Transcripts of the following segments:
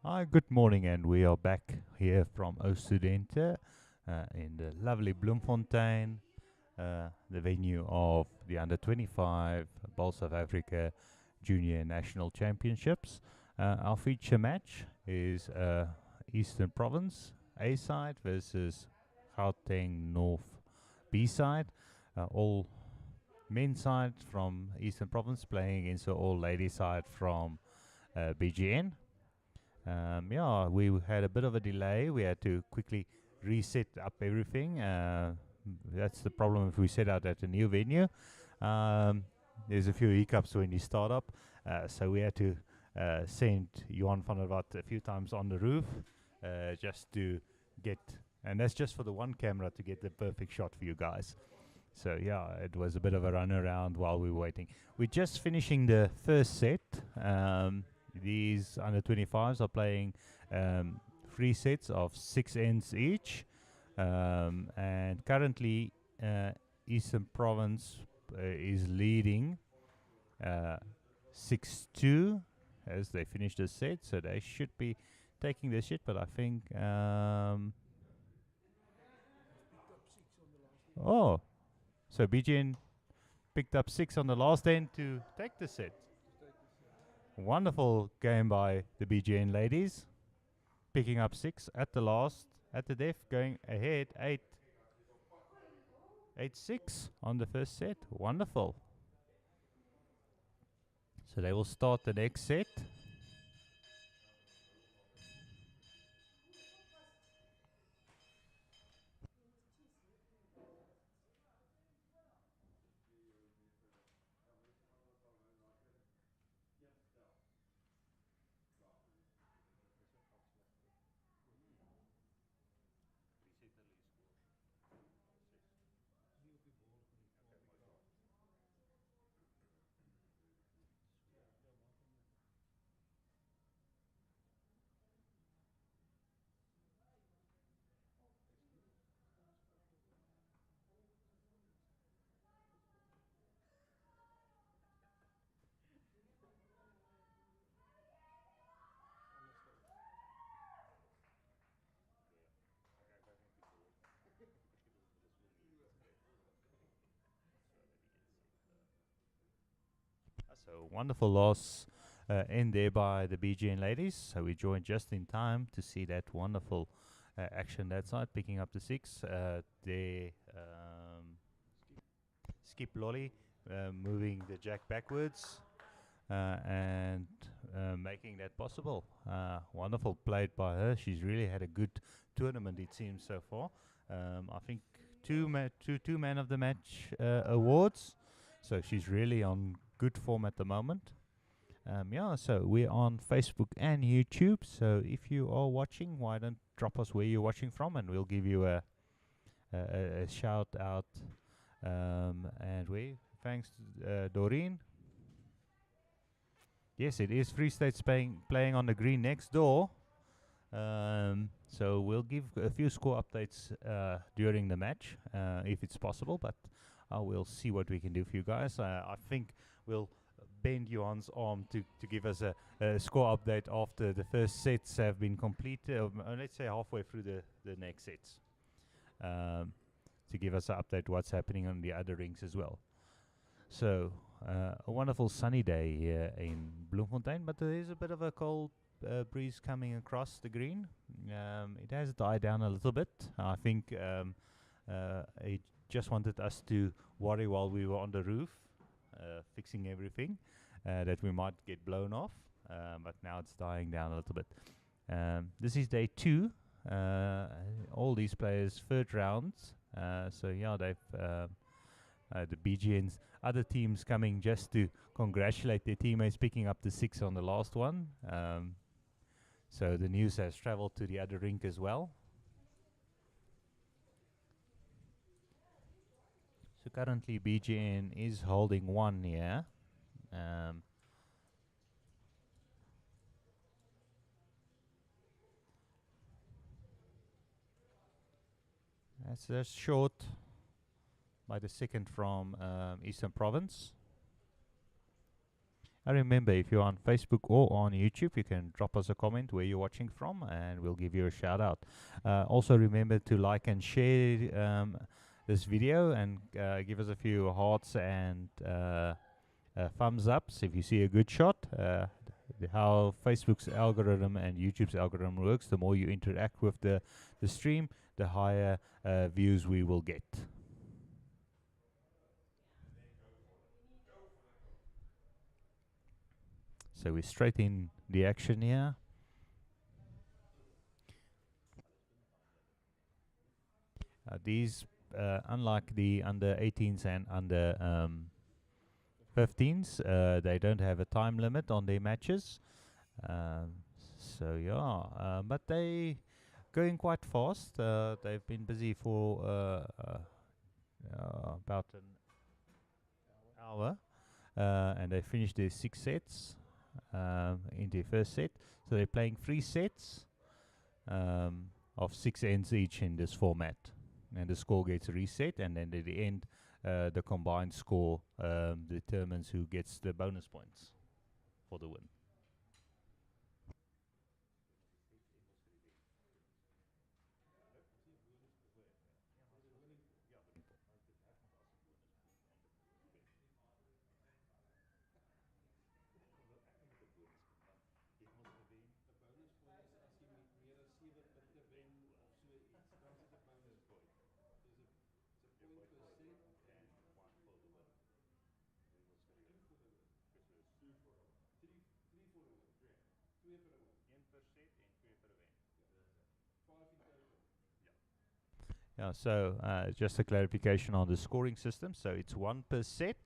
Hi, good morning, and we are back here from Studente in the lovely Bloemfontein, the venue of the Under 25 Bowl South Africa Junior National Championships. Our feature match is Eastern Province A side versus Gauteng North B side. All men side from Eastern Province playing against the all lady side from BGN. Yeah, we had a bit of a delay. We had to quickly reset up everything. That's the problem if we set out at a new venue. Um, there's a few hiccups when you start up, so we had to send Johan van der Walt a few times on the roof just to get, and that's just for the one camera to get the perfect shot for you guys. So yeah, it was a bit of a run around while we were waiting. We're just finishing the first set. These under 25s are playing um, 3 sets of 6 ends each, and currently Eastern Province is leading 6-2 as they finish the set, so they should be taking the shit. But I think, oh, so BGN picked up 6 on the last end to take the set. Wonderful game by the BGN ladies, picking up 6 at the last, at the death, going ahead 8-6 on the first set. Wonderful. So they will start the next set. So wonderful loss end there by the BGN ladies. So we joined just in time to see that wonderful action that side, picking up the 6. They skip lolly, moving the jack backwards and making that possible. Wonderful played by her. She's really had a good tournament, it seems, so far. I think two man of the match awards. So she's really on good form at the moment. Yeah, so we're on Facebook and YouTube. So if you are watching, why don't drop us where you're watching from, and we'll give you a shout out. And we thanks Doreen. Yes, it is Free State's playing on the green next door. So we'll give a few score updates during the match if it's possible, but we'll see what we can do for you guys. I think we'll bend Johan's arm to give us a score update after the first sets have been completed, let's say halfway through the next sets, to give us an update what's happening on the other rinks as well. So, a wonderful sunny day here in Bloemfontein, but there is a bit of a cold breeze coming across the green. It has died down a little bit. I think it just wanted us to worry while we were on the roof, fixing everything, that we might get blown off. But now it's dying down a little bit. This is day 2. All these players third rounds. So yeah, they've the BGN's other teams coming just to congratulate their teammates picking up the 6 on the last one. So the news has traveled to the other rink as well. So currently BGN is holding 1 here. That's a short by the second from Eastern Province. And remember, if you're on Facebook or on YouTube, you can drop us a comment where you're watching from, and we'll give you a shout out. Also, remember to like and share this video, and give us a few hearts and thumbs ups if you see a good shot. How Facebook's algorithm and YouTube's algorithm works, the more you interact with the stream, the higher views we will get. So we're straight in the action here. These, unlike the under 18s and under 15s, they don't have a time limit on their matches. So yeah, but they going quite fast. They've been busy for about an hour, and they finished their 6 sets in their first set. So they're playing 3 sets of 6 ends each in this format, and the score gets reset, and then at the end, the combined score determines who gets the bonus points for the win. Yeah, so just a clarification on the scoring system. So it's 1 per set,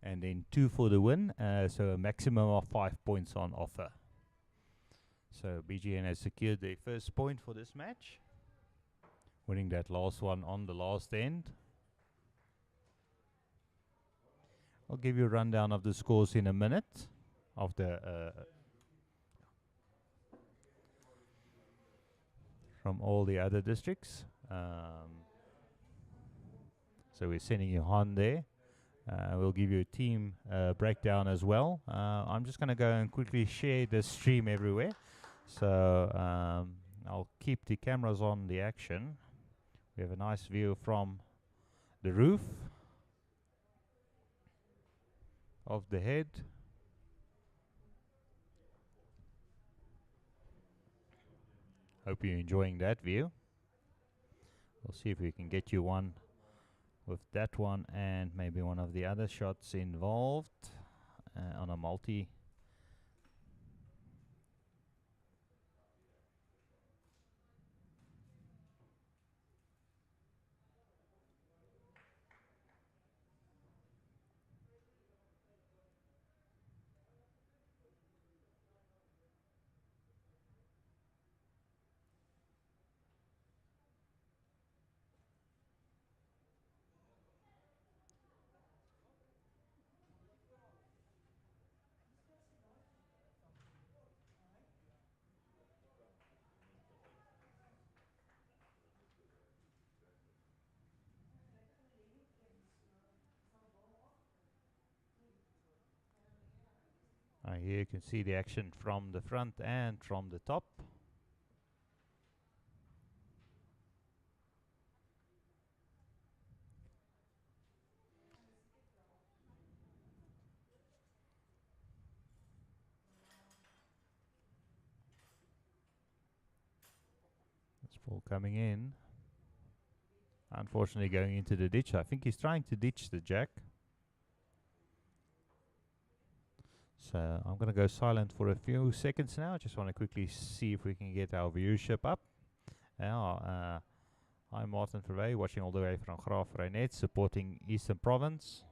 and then 2 for the win. So a maximum of 5 points on offer. So BGN has secured their first point for this match, winning that last one on the last end. I'll give you a rundown of the scores in a minute of the from all the other districts. So we're sending you Han there. We'll give you a team breakdown as well. I'm just going to go and quickly share the stream everywhere. So I'll keep the cameras on the action. We have a nice view from the roof of the head. Hope you're enjoying that view. We'll see if we can get you one with that one and maybe one of the other shots involved on a multi. Here you can see the action from the front and from the top. This ball coming in. Unfortunately going into the ditch. I think he's trying to ditch the jack. So I'm going to go silent for a few seconds now. Just want to quickly see if we can get our viewership up. I'm Martin Verwey, watching all the way from Graaf Reinet, supporting Eastern Province.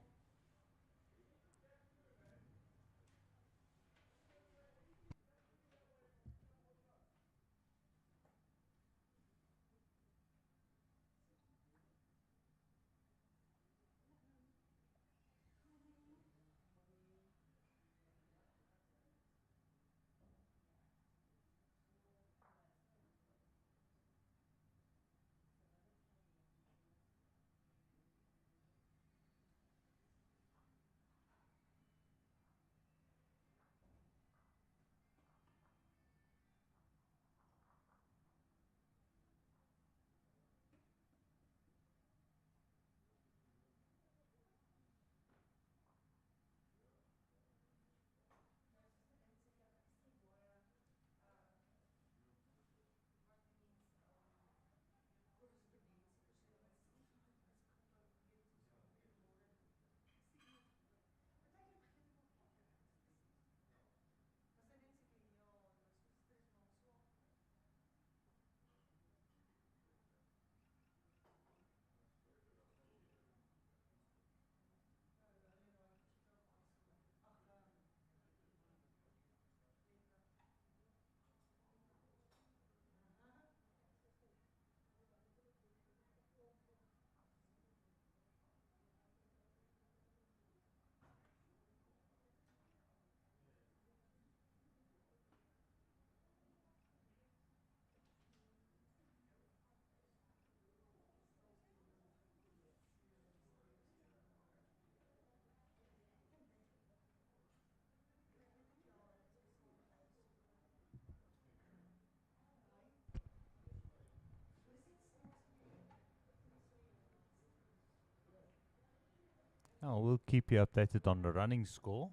Now we'll keep you updated on the running score.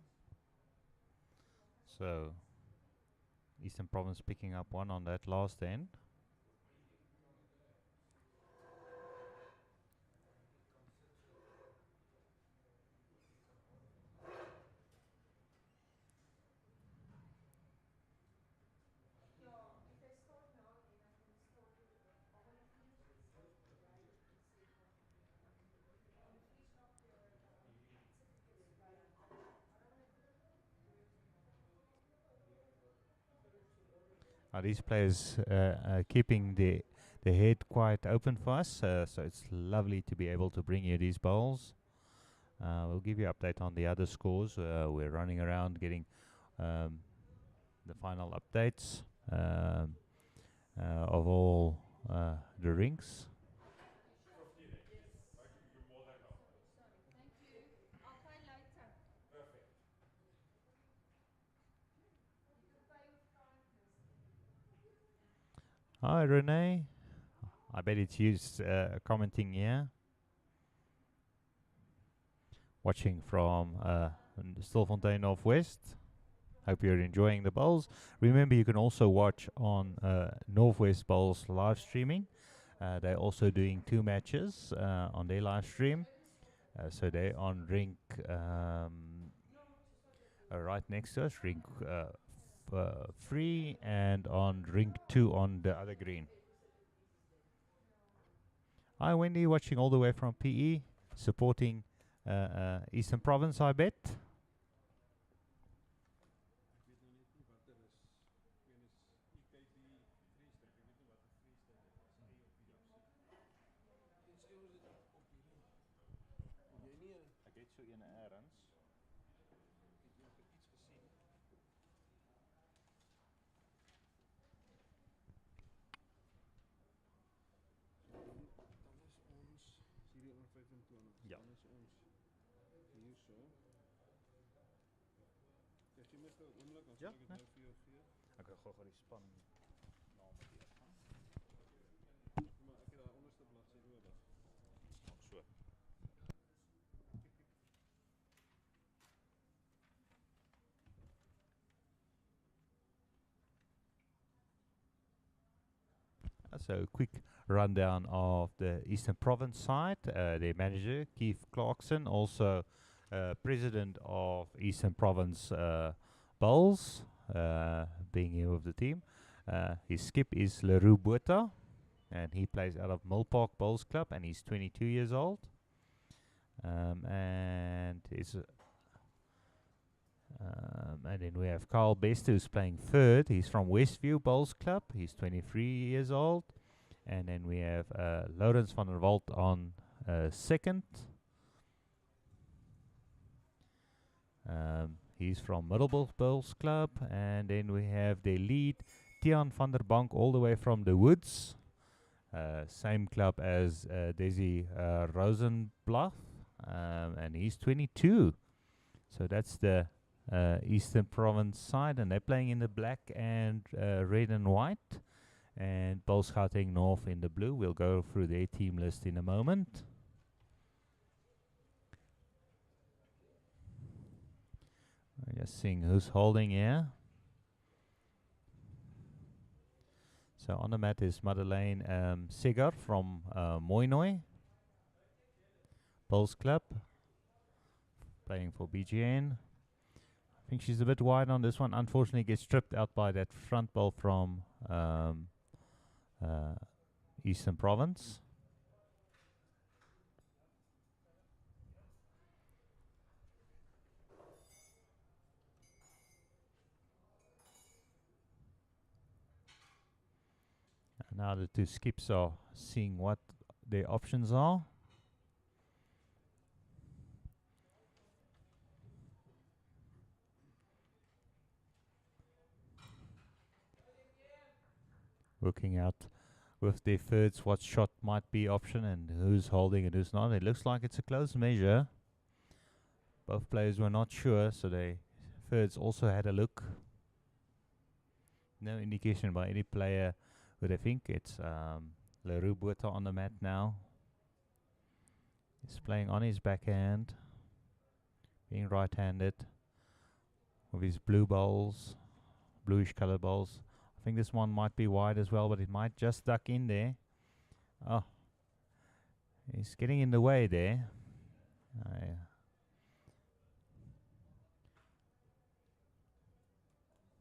So Eastern Province picking up one on that last end. These players keeping the head quite open for us, so it's lovely to be able to bring you these bowls. We'll give you an update on the other scores. We're running around getting the final updates of all the rinks. Hi Renee, I bet it's you commenting here. Watching from Bloemfontein Northwest. Hope you're enjoying the bowls. Remember, you can also watch on Northwest Bowls live streaming. They're also doing 2 matches on their live stream. So they're on Rink right next to us, Rink 3, and on Rink 2 on the other green. Hi Wendy, watching all the way from PE, supporting Eastern Province, I bet. Ja, nee. Ek gaan gou die span name deurgaan. Maar ek het daai onderste bladsy nodig. So. So quick rundown of the Eastern Province side. Their manager, Keith Clarkson, also president of Eastern Province Bowls, being here with the team. His skip is Leroux Botha, and he plays out of Millpark Bowls Club, and he's 22 years old. And then we have Carl Bester, who's playing third. He's from Westview Bowls Club. He's 23 years old. And then we have Lawrence van der Walt on second. He's from Middelburg Bowls Club. And then we have their lead, Tian van der Bank, all the way from the Woods. Same club as Desi Rosenblatt. And he's 22. So that's the Eastern Province side, and they're playing in the black and red and white, and Bowls Gauteng North in the blue. We'll go through their team list in a moment. I'm just seeing who's holding here. So on the mat is Madeleine Segar from Moinoi Bowls Club, playing for BGN. I think she's a bit wide on this one. Unfortunately, gets stripped out by that front ball from Eastern Province. And now the 2 skips are seeing what their options are. Working out with their thirds what shot might be option and who's holding and who's not. It looks like it's a close measure. Both players were not sure, so they thirds also had a look. No indication by any player who they think. It's Leroux Botha on the mat now. He's playing on his backhand. being right-handed with his blue bowls, bluish colored bowls. I think this one might be wide as well, but it might just duck in there. Oh, he's getting in the way there.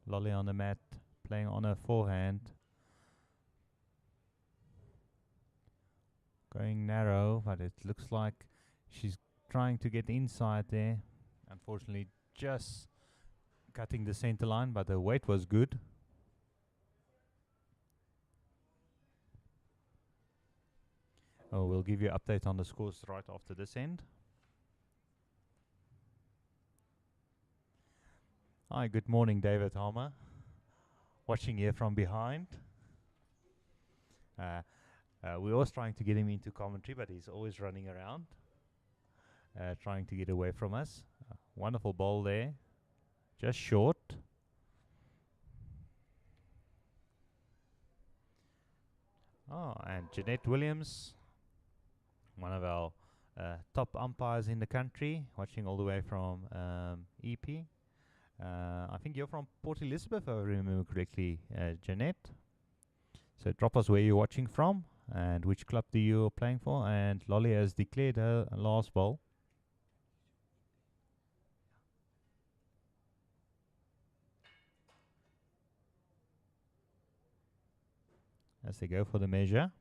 Lolly on the mat, playing on her forehand. Going narrow, but it looks like she's trying to get inside there. Unfortunately, just cutting the center line, but the weight was good. Oh, we'll give you an update on the scores right after this end. Hi, good morning, David Harmer. Watching here from behind. We're always trying to get him into commentary, but he's always running around, trying to get away from us. Wonderful ball there, just short. Oh, and Jeanette Williams, one of our top umpires in the country, watching all the way from EP. I think you're from Port Elizabeth, if I remember correctly, Jeanette. So drop us where you're watching from and which club do you playing for. And Lolly has declared her last ball. As they go for the measure.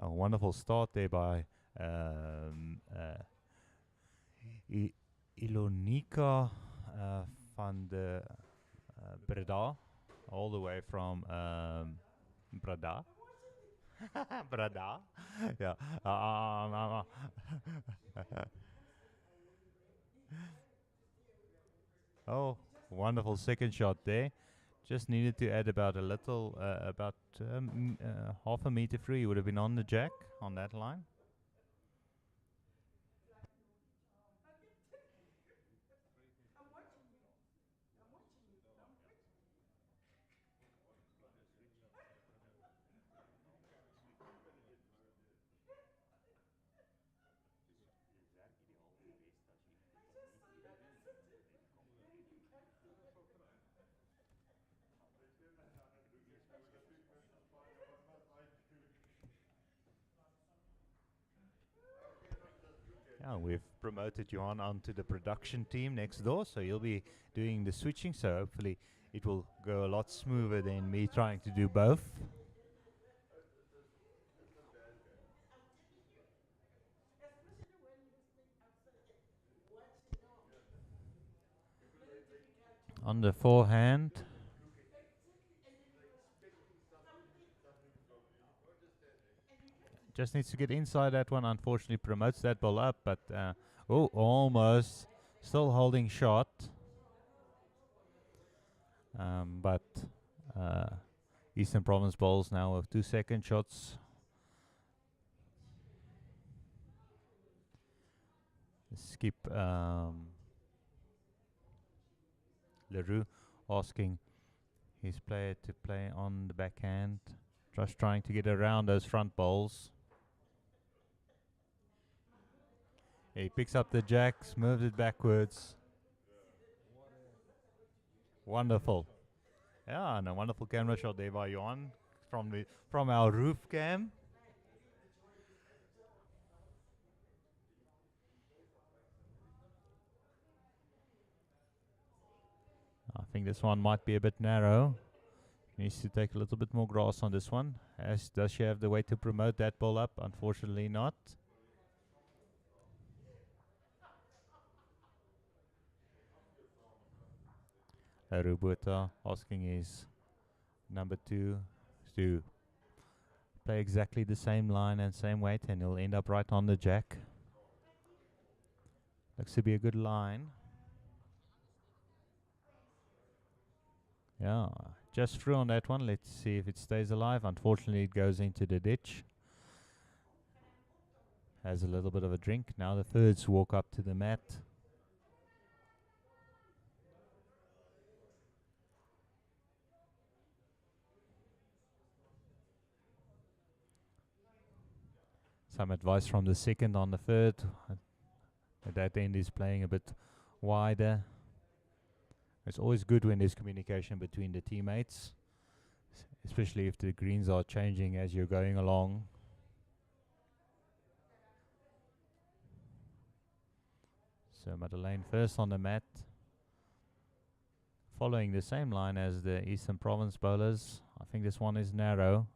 A wonderful start there by Ilonika van de Breda, all the way from Breda. Breda, yeah. Oh, wonderful second shot there. Just needed to add about a little, about half a meter free. Would have been on the jack on that line. Yeah, we've promoted Johan onto the production team next door, so he'll be doing the switching. So hopefully it will go a lot smoother than me trying to do both. On the forehand. Just needs to get inside that one. Unfortunately, promotes that ball up, but oh, almost still holding shot. But Eastern Province bowls now with 2 second shots. Skip Leroux asking his player to play on the backhand, just trying to get around those front balls. He picks up the jacks, moves it backwards. Wonderful. Yeah, and a wonderful camera shot there by Johan from our roof cam. I think this one might be a bit narrow. Needs to take a little bit more grass on this one. Does she have the way to promote that ball up? Unfortunately not. Roberta asking his number 2 to play exactly the same line and same weight, and he'll end up right on the jack. Looks to be a good line. Yeah, just through on that one. Let's see if it stays alive. Unfortunately, it goes into the ditch. Has a little bit of a drink. Now the thirds walk up to the mat. Some advice from the second on the third. At that end is playing a bit wider. It's always good when there's communication between the teammates, especially if the greens are changing as you're going along. So Madeleine first on the mat, following the same line as the Eastern Province bowlers. I think this one is narrow.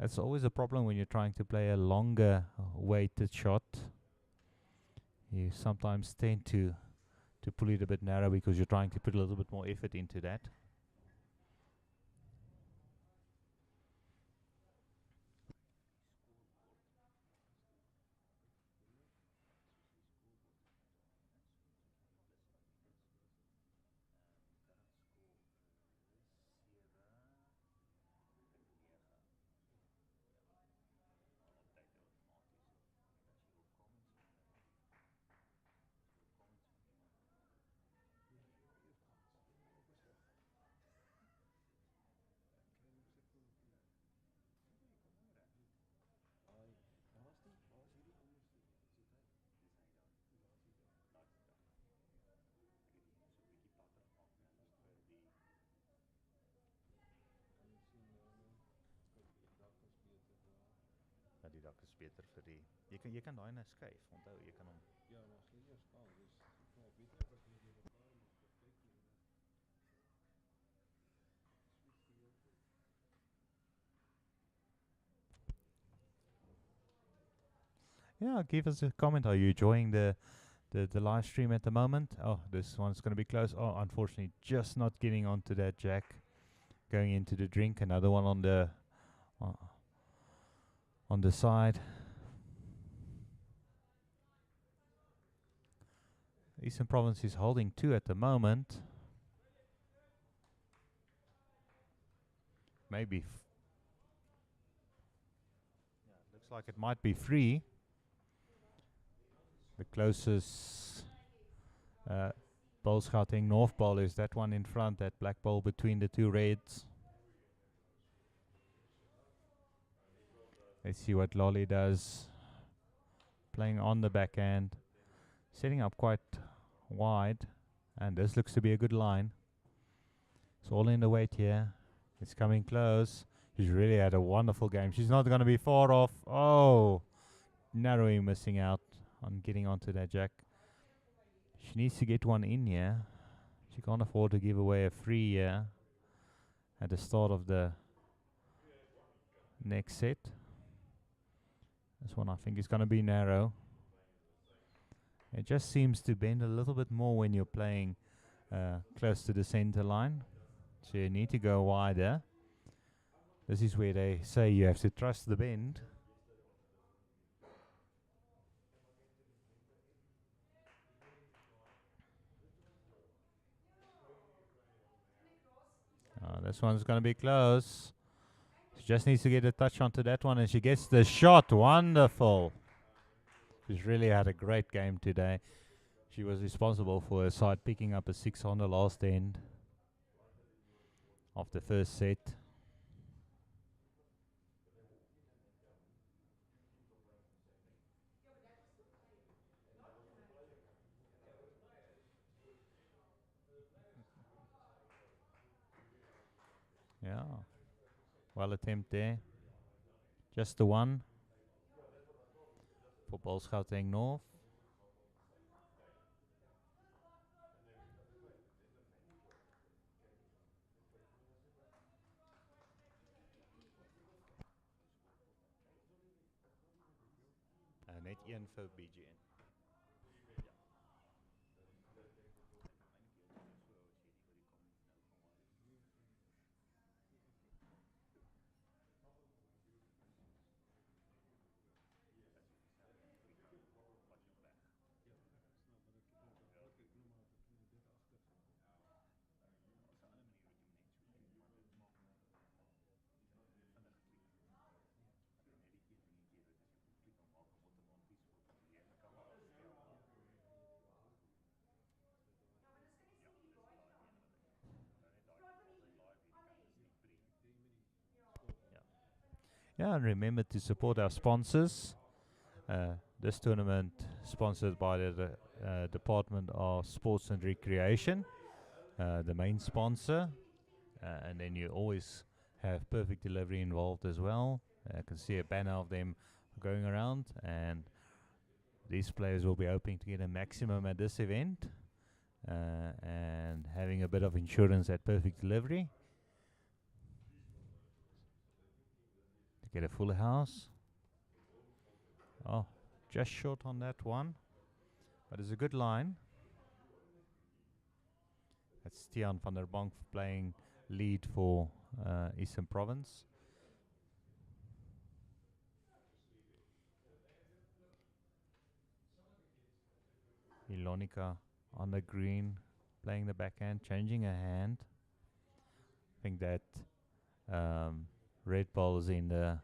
That's always a problem when you're trying to play a longer weighted shot. You sometimes tend to pull it a bit narrow because you're trying to put a little bit more effort into that. Die dak is beter vir die. Jy kan daai nou skuif. Onthou, jy kan hom. Ja, maar as jy eers staan, dis ek weet nie wat jy die mekaar maak of kyk nie. Yeah, give us a comment. Are you enjoying the live stream at the moment? Oh, this one's going to be close. Oh, unfortunately, just not getting onto that jack. Going into the drink. Another one on the side. Eastern Province is holding 2 at the moment. Maybe. Looks like it might be 3. The closest bowls Gauteng North bowl is that one in front, that black bowl between the 2 reds. Let's see what Lolly does. Playing on the backhand. Setting up quite wide. And this looks to be a good line. It's all in the weight here. It's coming close. She's really had a wonderful game. She's not going to be far off. Oh, narrowly missing out on getting onto that jack. She needs to get one in here. She can't afford to give away a free here at the start of the next set. This one I think is going to be narrow. It just seems to bend a little bit more when you're playing close to the center line. So you need to go wider. This is where they say you have to trust the bend. This one's going to be close. She just needs to get a touch onto that one, and she gets the shot. Wonderful. She's really had a great game today. She was responsible for her side picking up a 6 on the last end of the first set. Yeah, well attempt there. Just the one for Gauteng North. Net 1 vir BGN. Yeah, and remember to support our sponsors. This tournament sponsored by the Department of Sports and Recreation, the main sponsor. And then you always have Perfect Delivery involved as well. I can see a banner of them going around, and these players will be hoping to get a maximum at this event, and having a bit of insurance at Perfect Delivery to get a full house. Oh, just short on that one, but it's a good line. That's Tian van der Bank playing lead for Eastern Province. Ilonica on the green, playing the backhand, changing her hand. I think that red ball is in the...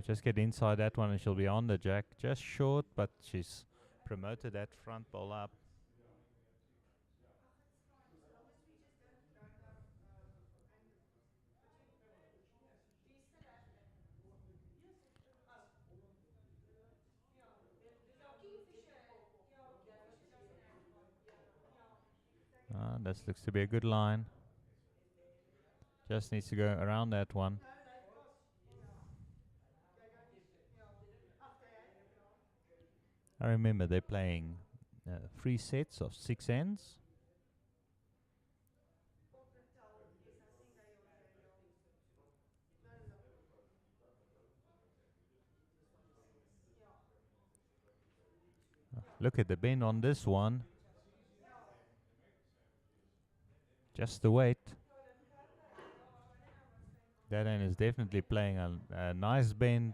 just get inside that one and she'll be on the jack. Just short, but she's promoted that front ball up. This looks to be a good line. Just needs to go around that one. I remember they're playing 3 sets of 6 ends. Look at the bend on this one. Just the weight. That end is definitely playing a nice bend.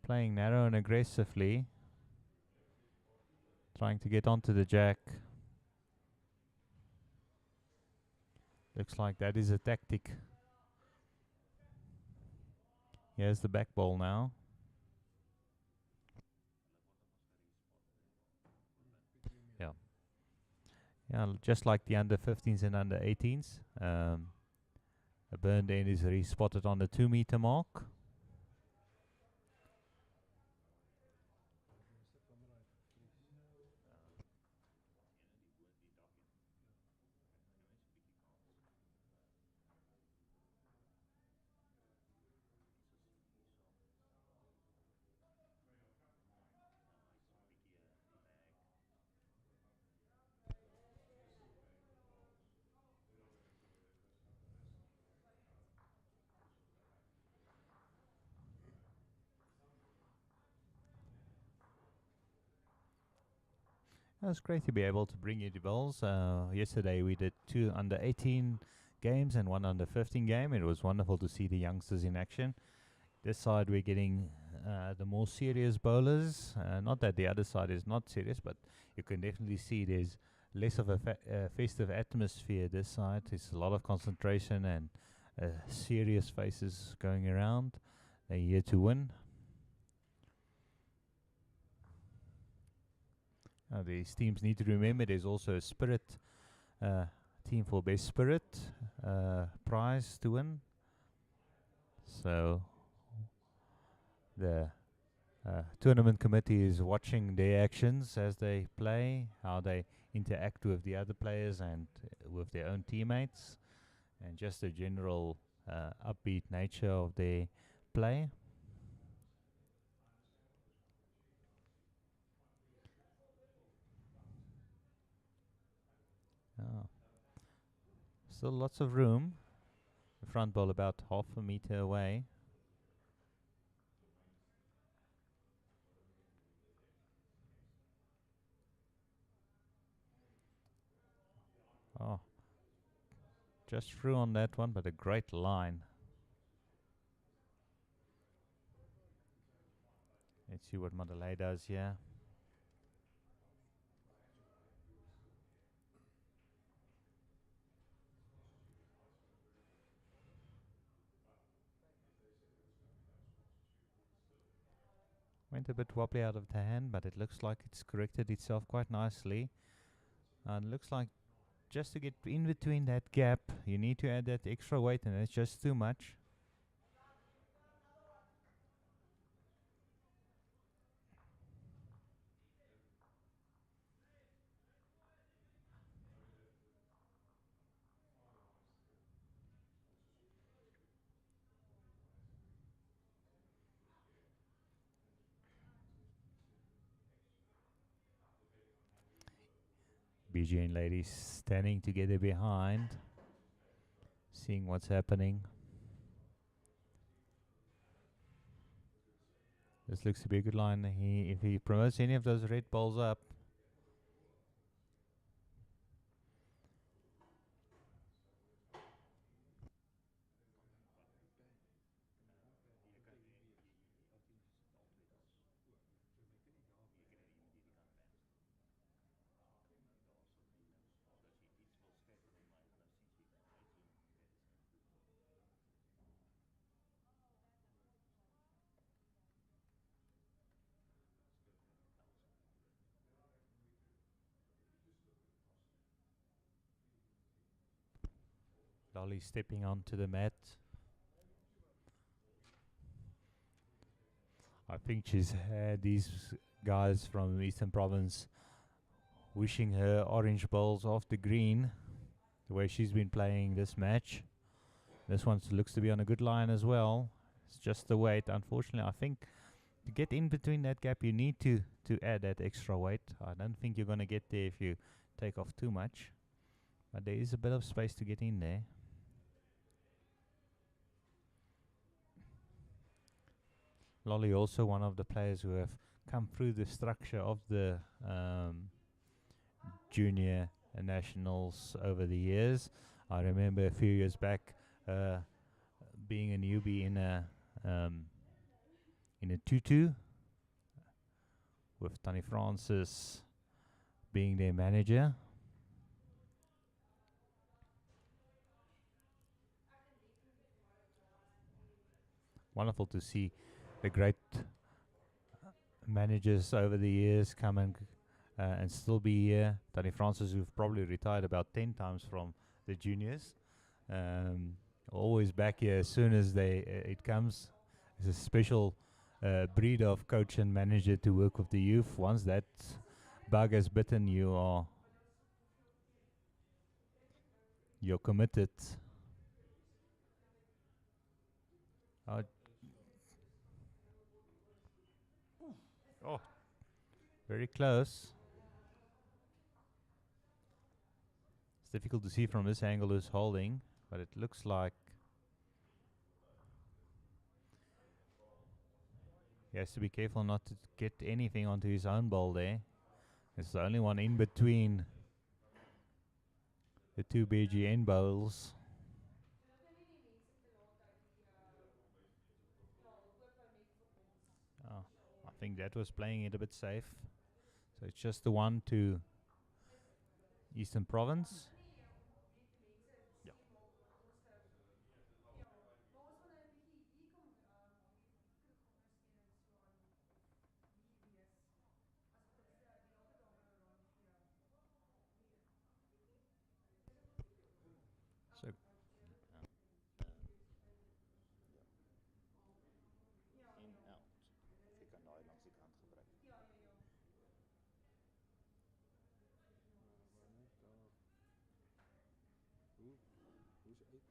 Playing narrow and aggressively. Trying to get onto the jack. Looks like that is a tactic. Here's the back ball now. Yeah. Yeah, just like the under 15s and under 18s. A burned end is respotted on the 2 meter mark. It's great to be able to bring you the balls. Yesterday we did 2 under 18 games and 1 under 15 game. It was wonderful to see the youngsters in action. This side we're getting the more serious bowlers. Not that the other side is not serious, but you can definitely see there's less of a festive atmosphere this side. There's a lot of concentration and serious faces going around. They're here to win. These teams need to remember there's also a spirit team for best spirit prize to win. So the tournament committee is watching their actions as they play, how they interact with the other players and with their own teammates, and just the general upbeat nature of their play. Oh. Still lots of room. The front ball about half a meter away. Oh, just through on that one, but a great line. Let's see what Madeleine does here. Went a bit wobbly out of the hand, but it looks like it's corrected itself quite nicely. And looks like just to get in between that gap, you need to add that extra weight, and it's just too much. BJ and ladies standing together behind, seeing what's happening. This looks to be a good line. If he promotes any of those red balls up, Lolly stepping onto the mat. I think she's had these guys from Eastern Province wishing her orange balls off the green, the way she's been playing this match. This one looks to be on a good line as well. It's just the weight. Unfortunately, I think to get in between that gap, you need to add that extra weight. I don't think you're going to get there if you take off too much. But there is a bit of space to get in there. Lolly also one of the players who have come through the structure of the junior nationals over the years. I remember a few years back being a newbie in a tutu with Tony Francis being their manager. Wonderful to see the great managers over the years come and still be here. Tony Francis, who've probably retired about 10 times from the juniors, always back here as soon as it comes. It's a special breed of coach and manager to work with the youth. Once that bug has bitten, you're committed. Oh, very close. It's difficult to see from this angle who's holding, but it looks like he has to be careful not to get anything onto his own ball there. It's the only one in between the two BGN bowls. think that was playing it a bit safe. So it's just the one to Eastern Province. Yeah. So in out. Of jy kan daai langs die kant gebruik. Hoe's uit? Is dis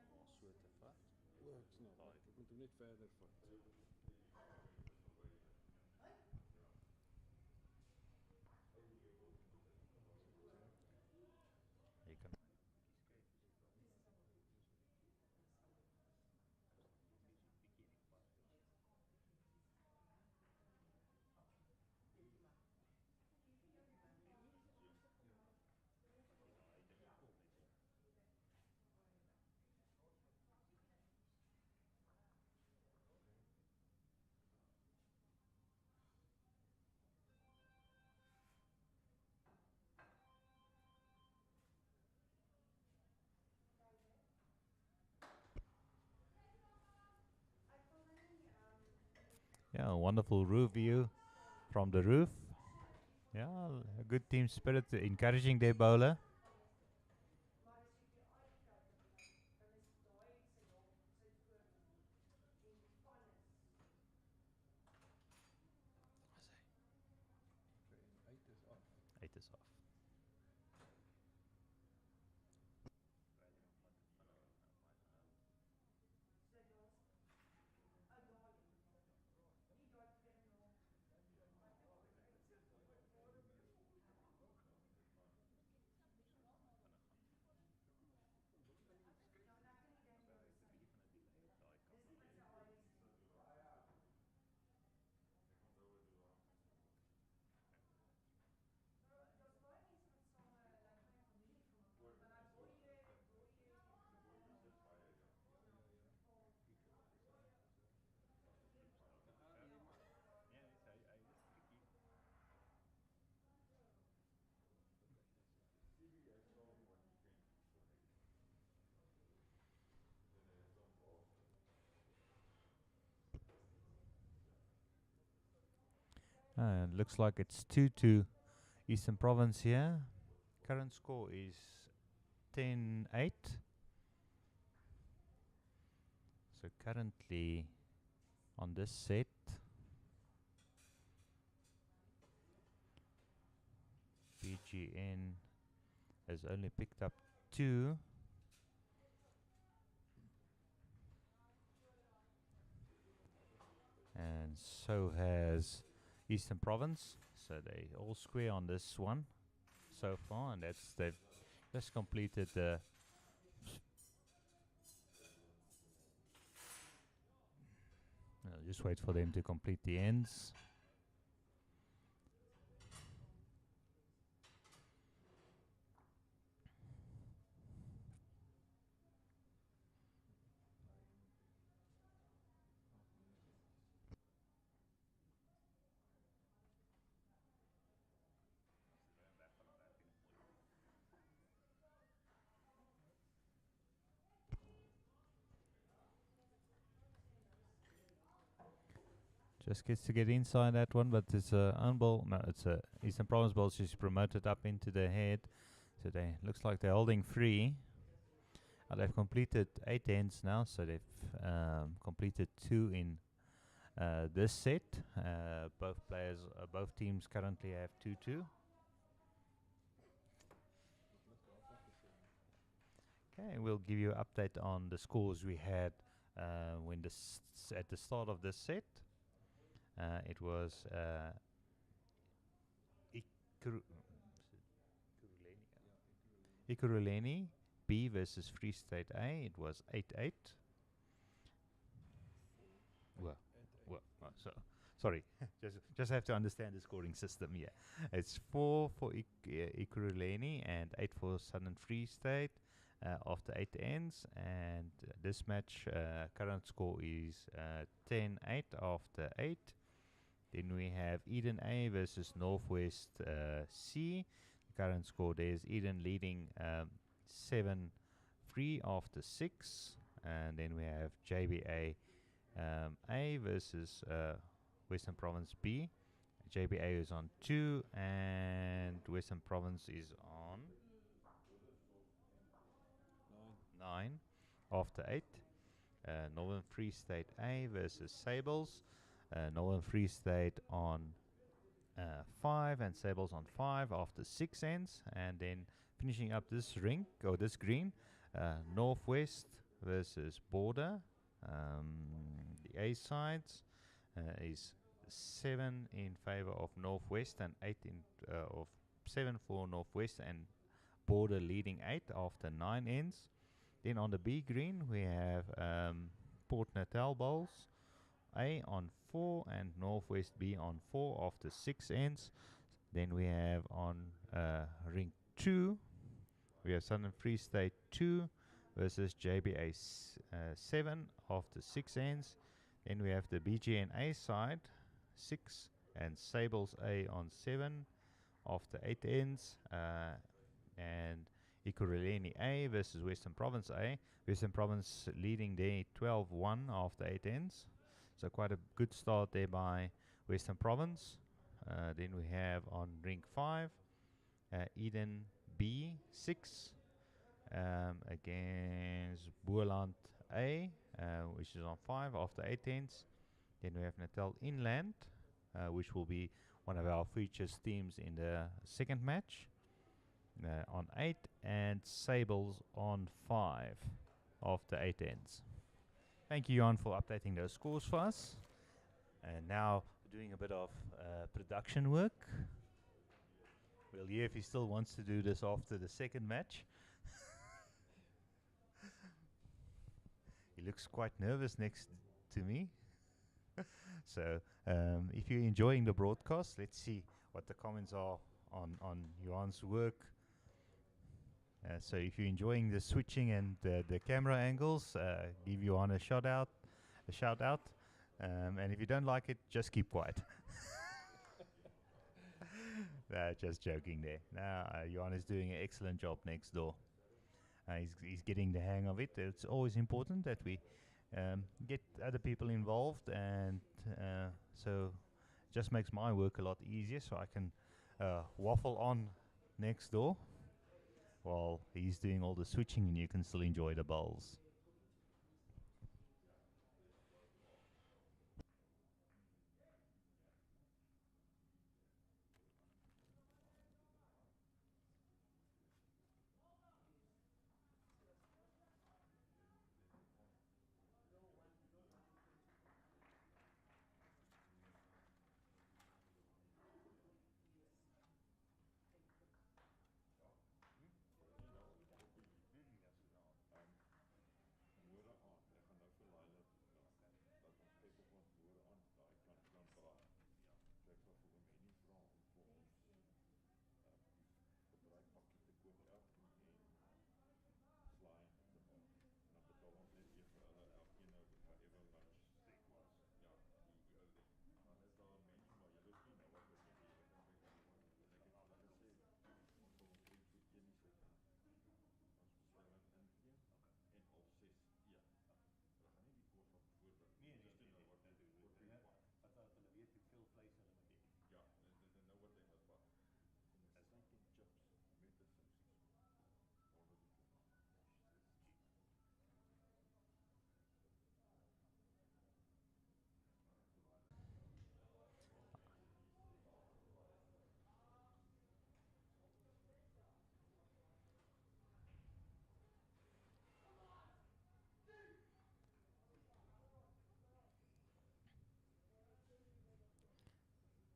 om ons so te vat? O, ek snap. Ek moet hom net verder vat. Jy kan yeah, a wonderful roof view from the roof. Yeah, a good team spirit, encouraging their bowler. Okay, uit is af. 8 is off. Looks like it's 2-2 Eastern Province here. Current score is 10-8. So currently on this set, BGN has only picked up 2. And so has Eastern Province. So they all square on this one so far, and that's they've just completed the just wait for them to complete the ends. Just gets to get inside that one, but it's a unball. No, it's a Eastern Province ball. She's promoted up into the head. So they looks like they're holding free. They've completed 8 ends now, so they've completed 2 in this set. Both players, both teams currently have 2-2. Okay, we'll give you an update on the scores we had when at the start of this set. It was Ikuruleni B versus Free State A. It was 8-8. Sorry, just have to understand the scoring system here. It's 4 for Ikuruleni and 8 for Southern Free State. after 8 ends, and this match current score is 10-8 after 8. Then we have Eden A versus Northwest C. The current score there is Eden leading 7-3 after 6. And then we have JBA A versus Western Province B. JBA is on 2 and Western Province is on 9 after 8. Northern Free State A versus Sables. Northern Free State on 5 and Sables on 5 after 6 ends. And then finishing up this rink or this green, Northwest versus Border. The A sides is 7 in favor of Northwest and 8 of 7 for Northwest, and Border leading 8 after 9 ends. Then on the B green we have Port Natal Bowls A on 4 and Northwest B on 4 after 6 ends. Then we have on Rink 2, we have Southern Free State 2 versus JBA 7 after 6 ends. Then we have the BGNA side 6 and Sables A on 7 after 8 ends. And Ekurhuleni A versus Western Province A. Western Province leading there 12-1 after 8 ends. So quite a good start there by Western Province. Then we have on Rink 5, Eden B 6 against Boerland A, which is on 5 after 8 ends. Then we have Natal Inland, which will be one of our features teams in the second match, on 8, and Sables on 5 after 8 ends. Thank you, Jan, for updating those scores for us. And now doing a bit of production work. We'll hear if he still wants to do this after the second match. He looks quite nervous next to me. So if you're enjoying the broadcast, let's see what the comments are on Jan's work. So if you're enjoying the switching and the camera angles, give Jan a shout out. And if you don't like it, just keep quiet. Just joking there. Now, Jan is doing an excellent job next door. He's getting the hang of it. It's always important that we get other people involved, and so it just makes my work a lot easier, so I can waffle on next door while he's doing all the switching, and you can still enjoy the bowls.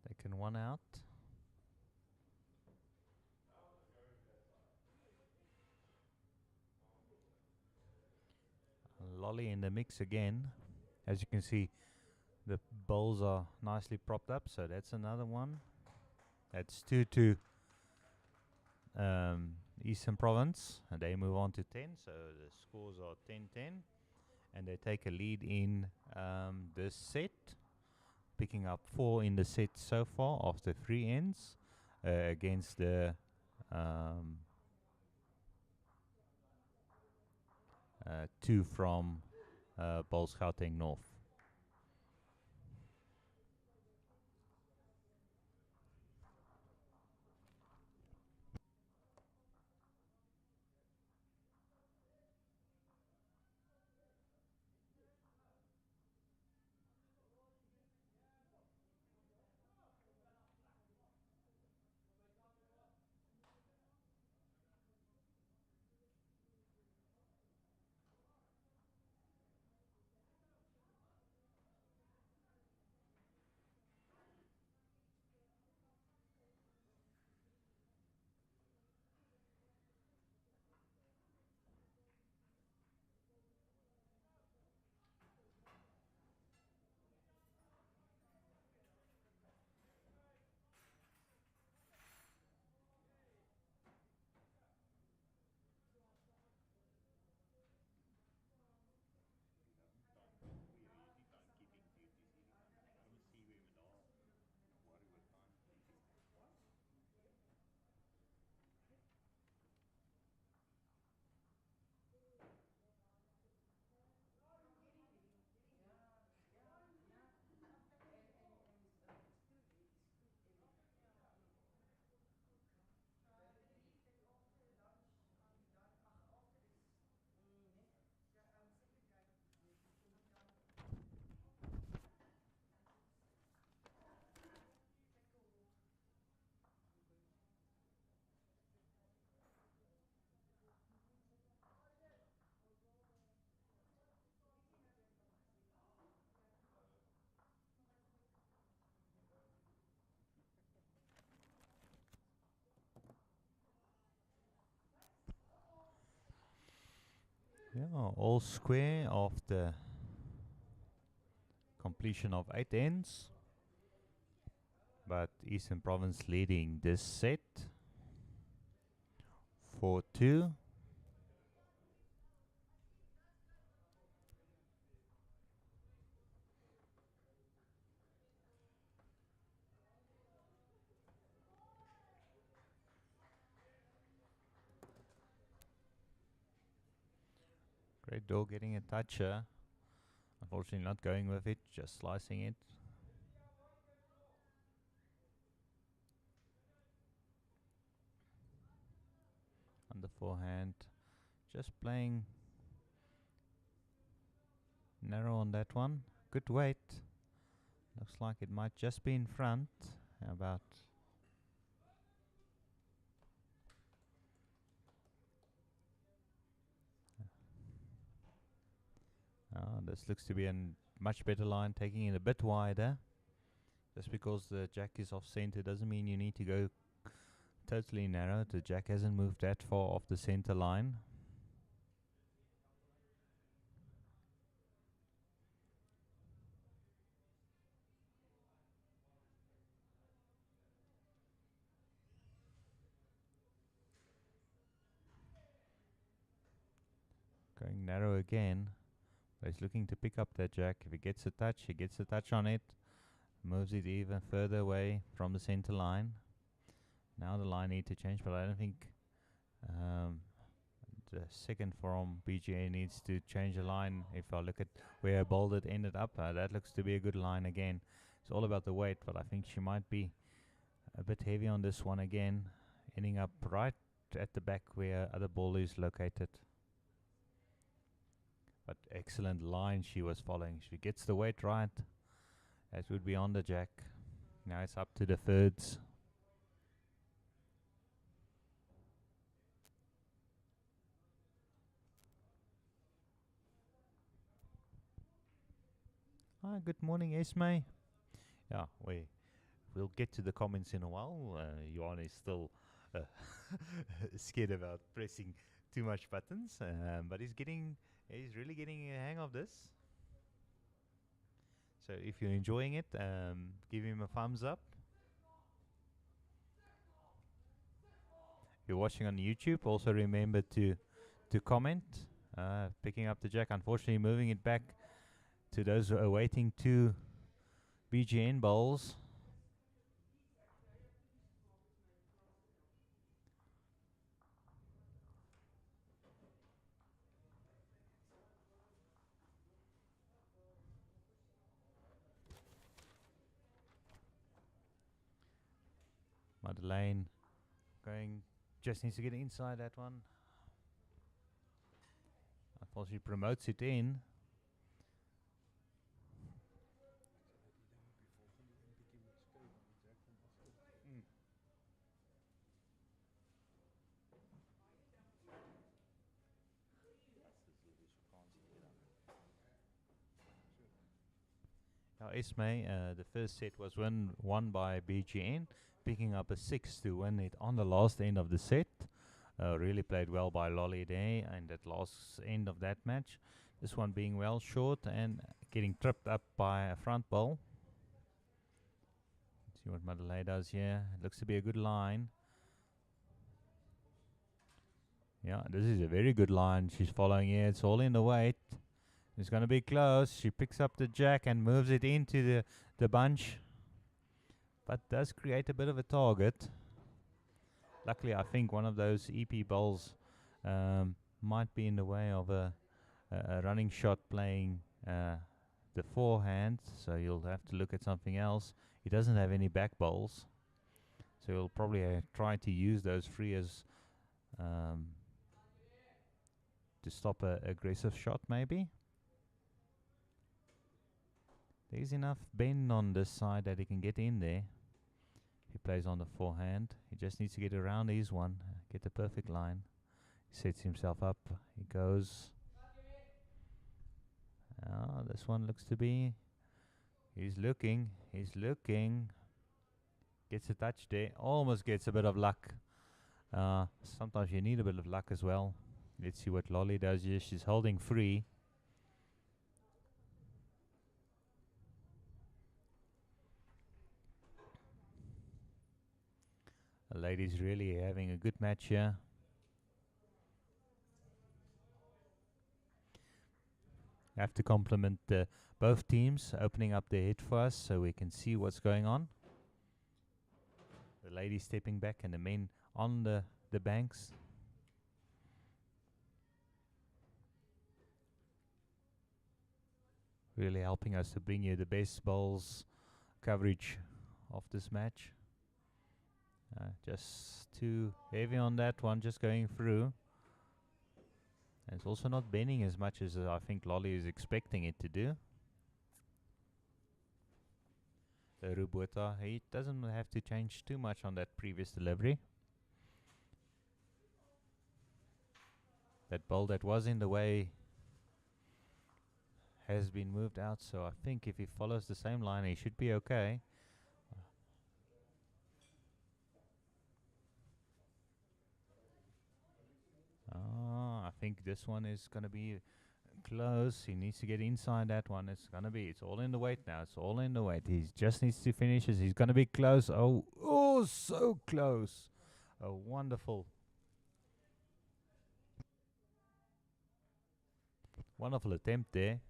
Taken one out. Lolly in the mix again. As you can see, the bowls are nicely propped up, so that's another one. That's 2 to Eastern Province, and they move on to 10. So the scores are 10-10, and they take a lead in this set, picking up 4 in the set so far after 3 ends against the um, 2 from Gauteng North. Yeah, all square after completion of 8 ends, but Eastern Province leading this set 4-2. Great Dog getting a toucher. Unfortunately not going with it, just slicing it. On the forehand, just playing narrow on that one. Good weight. Looks like it might just be in front. About this looks to be a much better line, taking it a bit wider. Just because the jack is off center doesn't mean you need to go totally narrow. The jack hasn't moved that far off the center line. Going narrow again. But he's looking to pick up that jack. If he gets a touch, he gets a touch on it. Moves it even further away from the center line. Now the line need to change, but I don't think the second from BGA needs to change the line. If I look at where Bolded ended up, that looks to be a good line again. It's all about the weight, but I think she might be a bit heavy on this one again, ending up right at the back where other ball is located. But excellent line she was following. She gets the weight right. That would be on the jack. Now it's up to the thirds. Good morning, Esme. Yeah, we'll get to the comments in a while. Johan is still scared about pressing too much buttons, but he's really getting a hang of this. So if you're enjoying it, give him a thumbs up. you're watching on YouTube, also remember to comment. Picking up the jack, unfortunately moving it back to those awaiting 2 BGN bowls. Madeleine going, just needs to get inside that one. Unfortunately promotes it in. Now Esme, the first set was won by BGN, picking up a 6 to win it on the last end of the set. Really played well by Lolly there, and that last end of that match. This one being well short and getting tripped up by a front bowl. Let's see what Madeleine does here. It looks to be a good line. Yeah, this is a very good line she's following here. It's all in the weight. It's going to be close. She picks up the jack and moves it into the bunch, but does create a bit of a target. Luckily, I think one of those EP bowls might be in the way of a running shot playing the forehand, so you'll have to look at something else. He doesn't have any back bowls, so he'll probably try to use those free as to stop a aggressive shot maybe. There's enough bend on this side that he can get in there. He plays on the forehand. He just needs to get around his one, get the perfect line. He sets himself up. He goes. This one looks to be. He's looking. Gets a touch there. Almost gets a bit of luck. Sometimes you need a bit of luck as well. Let's see what Lolly does here. She's holding free. The ladies really having a good match here. Have to compliment both teams opening up their head for us so we can see what's going on. The ladies stepping back and the men on the banks. Really helping us to bring you the best bowls coverage of this match. Just too heavy on that one, just going through. And it's also not bending as much as I think Lolly is expecting it to do. Rubota, he doesn't have to change too much on that previous delivery. That bowl that was in the way has been moved out, so I think if he follows the same line, he should be okay. I think this one is going to be close. He needs to get inside that one. It's all in the weight now. It's all in the weight. He just needs to finish it. He's going to be close. Oh, so close. A wonderful attempt there.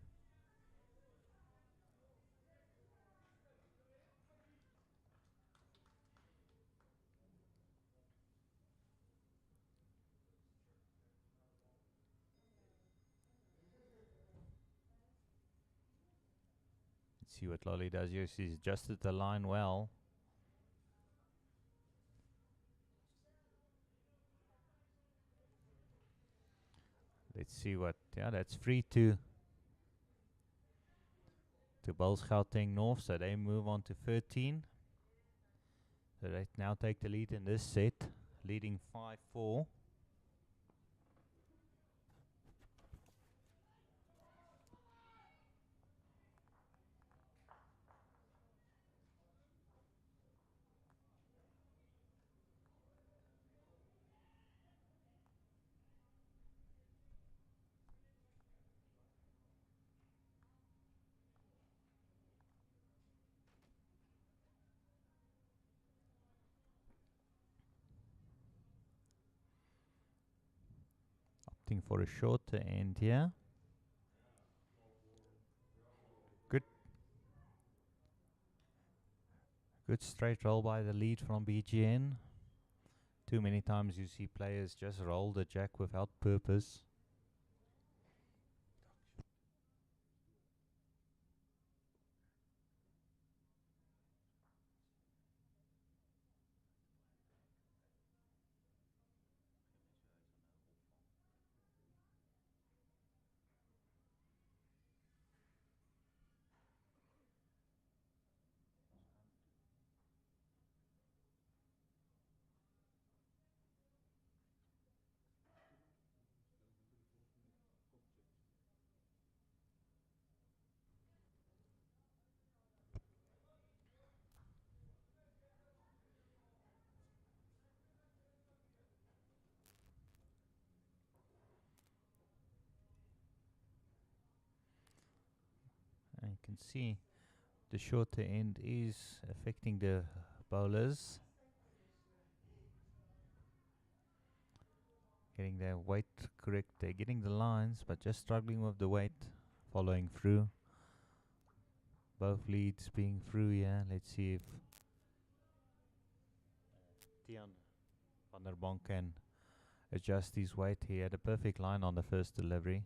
Let's see what Lolly does here. She's adjusted the line well. Let's see what. Yeah, that's free to bowls Gauteng North, so they move on to 13. So they now take the lead in this set, leading 5-4. Opting for a shorter end here. Good. Good straight roll by the lead from BGN. Too many times you see players just roll the jack without purpose. And you can see the shorter end is affecting the bowlers. Getting their weight correct. They're getting the lines, but just struggling with the weight following through. Both leads being through here. Let's see if Tian van der Bonk can adjust his weight. He had a perfect line on the first delivery.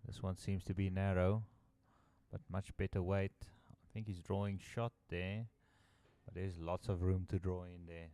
This one seems to be narrow, but much better weight. I think he's drawing shot there, but there's lots of room to draw in there.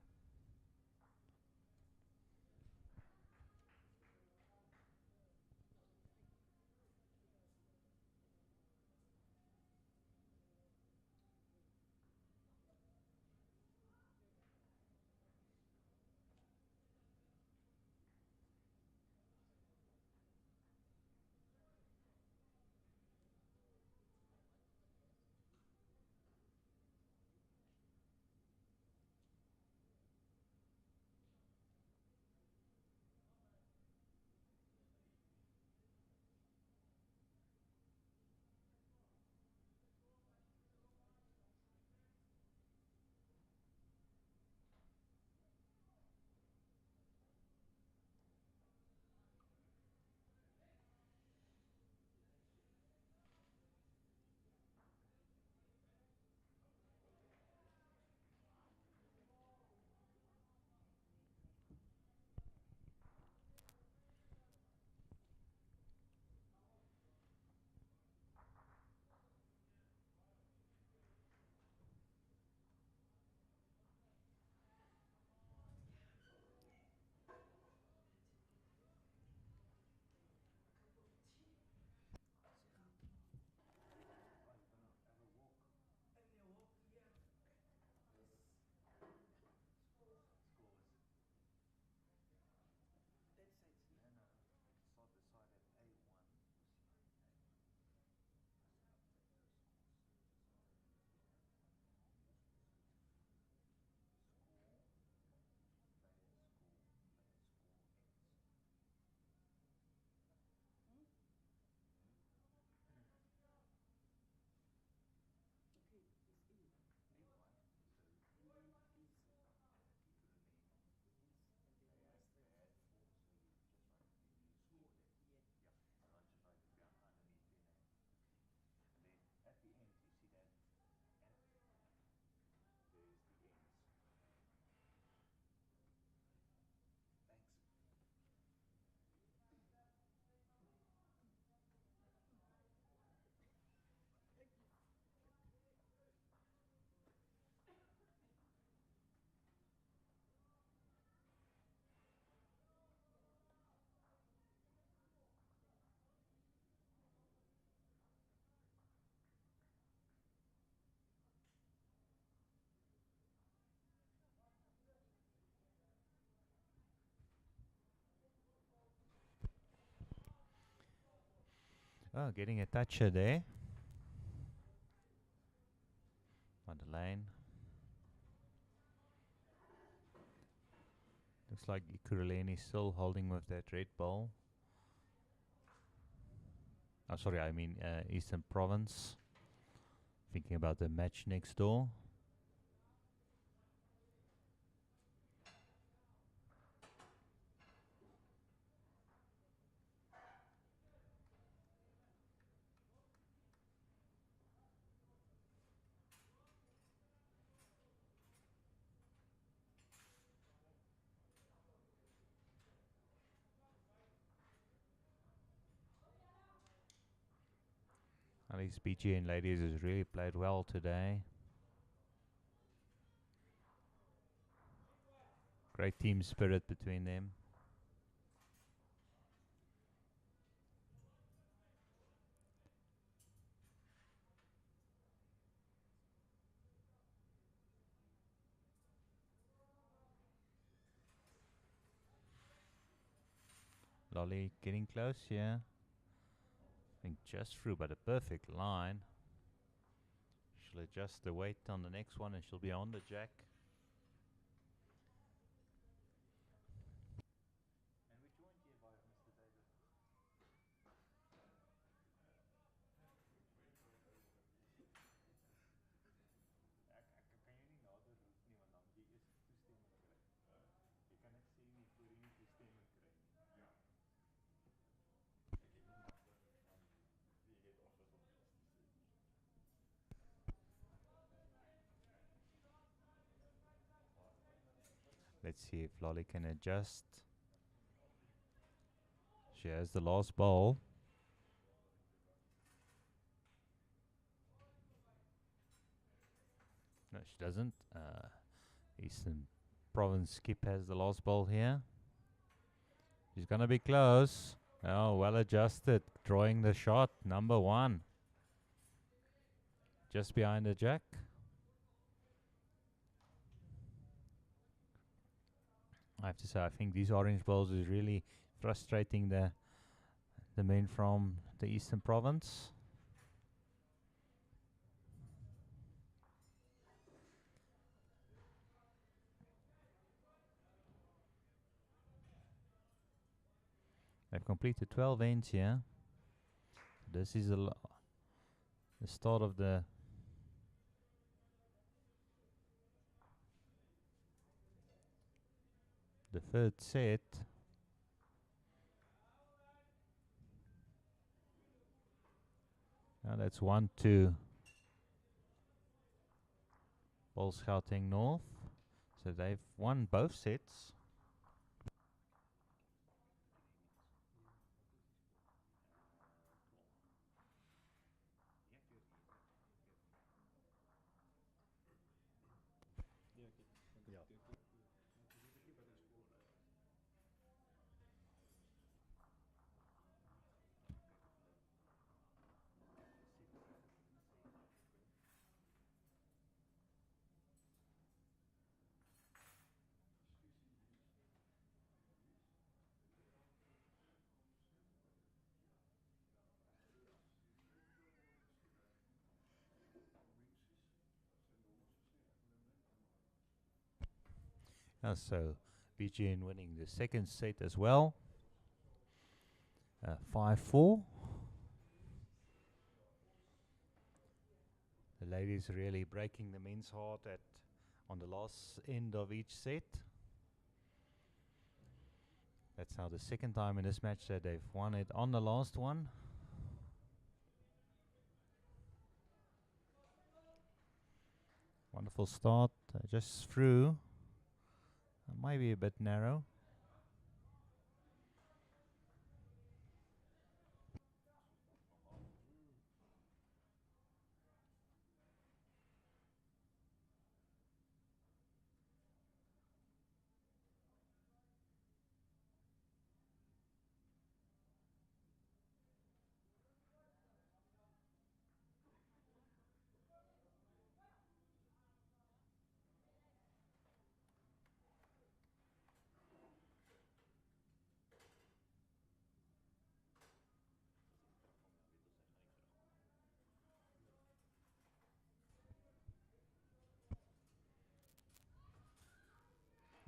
Oh, getting a toucher there. On the lane. Looks like Ikuruleni is still holding with that red ball. Oh, sorry, I mean Eastern Province. Thinking about the match next door. At least BG and ladies has really played well today. Great team spirit between them. Lolly getting close here. I think just through, but a perfect line. She'll adjust the weight on the next one and she'll be on the jack. And we're joined here by Mr. David. Kan jy nie nader roep nie, want dan moet jy eers toestemming kry. Jy kan net sê nie voor jy nie toestemming kry nie. Let's see if Lolly can adjust. She has the last ball. No, she doesn't. Eastern Province Skip has the last ball here. She's gonna be close. Oh, well adjusted. Drawing the shot. Number 1. Just behind the jack. I have to say, I think these orange balls is really frustrating the men from the Eastern Province. They've completed 12 ends here. This is the start of the third set. Now that's 1-2. Balls Gauteng North. So they've won both sets. So BGN winning the second set as well. 5-4. The ladies really breaking the men's heart on the last end of each set. That's now the second time in this match that they've won it on the last one. Wonderful start, just through. Might be a bit narrow.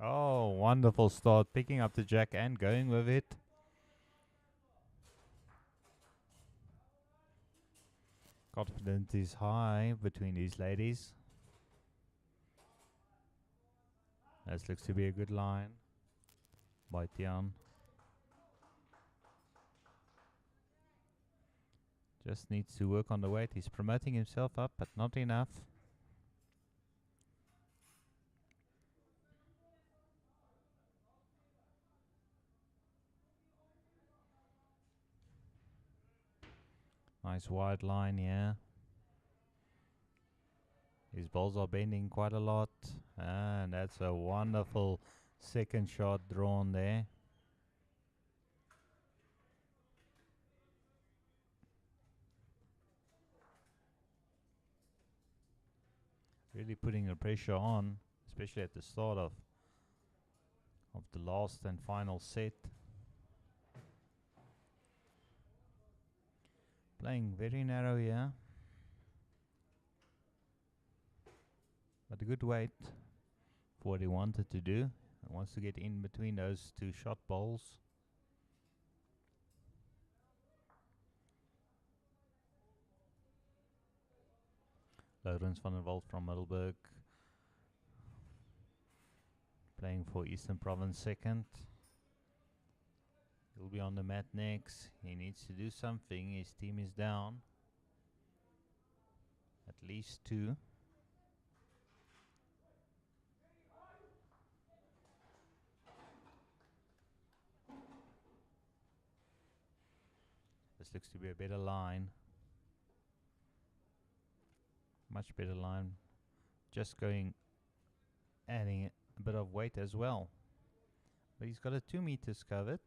Oh, wonderful start, picking up the jack and going with it. Confidence is high between these ladies. This looks to be a good line by Tian. Just needs to work on the weight. He's promoting himself up, but not enough. Nice wide line here. His balls are bending quite a lot. And that's a wonderful second shot drawn there. Really putting the pressure on, especially at the start of the last and final set. Playing very narrow here. But a good weight for what he wanted to do. He wants to get in between those two shot balls. Lourens van der Walt from Middelburg. Playing for Eastern Province second. He'll be on the mat next. He needs to do something. His team is down. At least 2. This looks to be a better line. Much better line. Just adding a bit of weight as well. But he's got a 2 meters covered.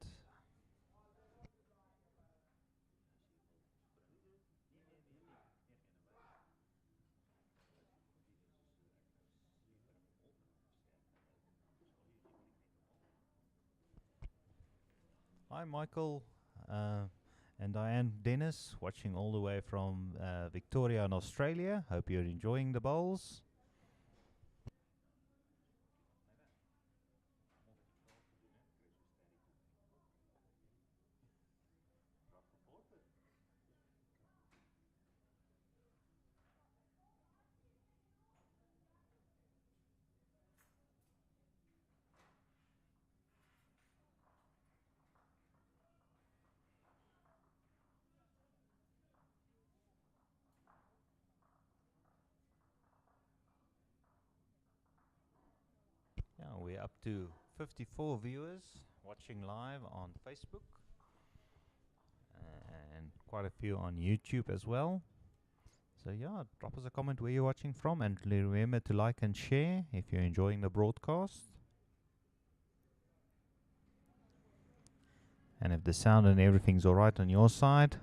Hi Michael and Diane Dennis, watching all the way from Victoria in Australia. Hope you're enjoying the bowls. Yeah, we're up to 54 viewers watching live on Facebook and quite a few on YouTube as well. So yeah, drop us a comment where you're watching from, and remember to like and share if you're enjoying the broadcast. And if the sound and everything's alright on your side.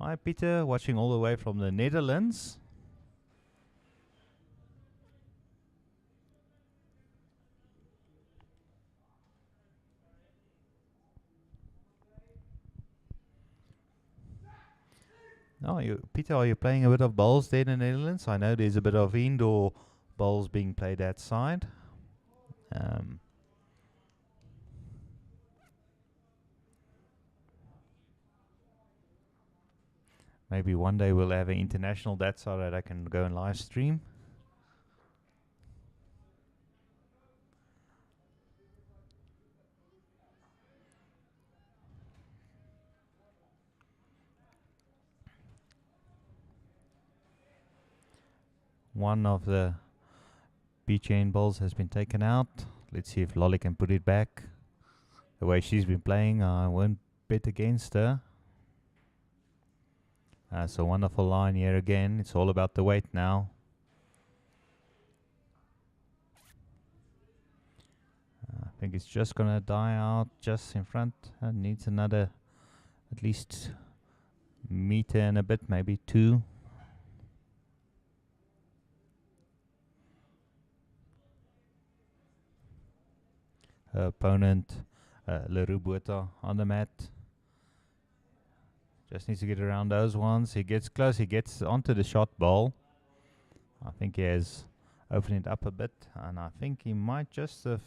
Hi Peter, watching all the way from the Netherlands. Peter, are you playing a bit of bowls there in the Netherlands? I know there's a bit of indoor bowls being played that side. Maybe one day we'll have an international that side that I can go and live stream. One of the B-chain balls has been taken out. Let's see if Lolly can put it back. The way she's been playing, I won't bet against her. That's a wonderful line here again. It's all about the weight now. I think it's just gonna die out just in front. Needs another at least meter and a bit, maybe 2. Her opponent, Leroux Botha, on the mat. Just needs to get around those ones. He gets close. He gets onto the shot ball. I think he has opened it up a bit, and I think he might just have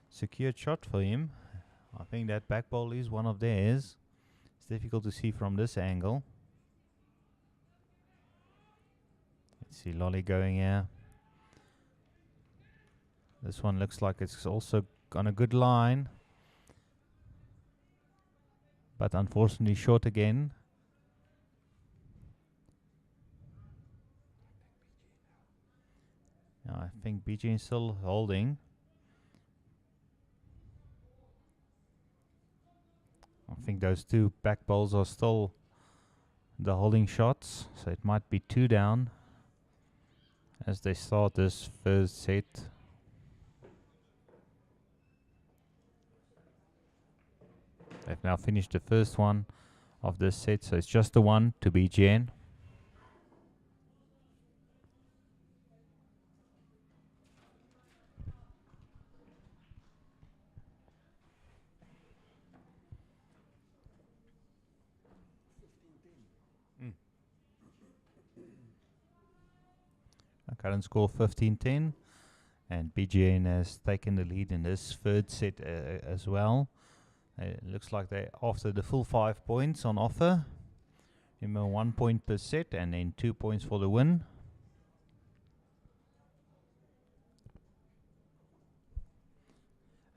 secured shot for him. I think that back ball is one of theirs. It's difficult to see from this angle. Let's see Lolly going here. This one looks like it's also on a good line, but unfortunately short again. I think BJ is still holding. think those two back bowls are still the holding shots, so it might be 2 down as they start this first set. They've now finished the first one of this set, so it's just the one to BGN. Current score 15-10, and BGN has taken the lead in this third set as well. It looks like they're after the full 5 points on offer. Remember, 1 point per set and then 2 points for the win.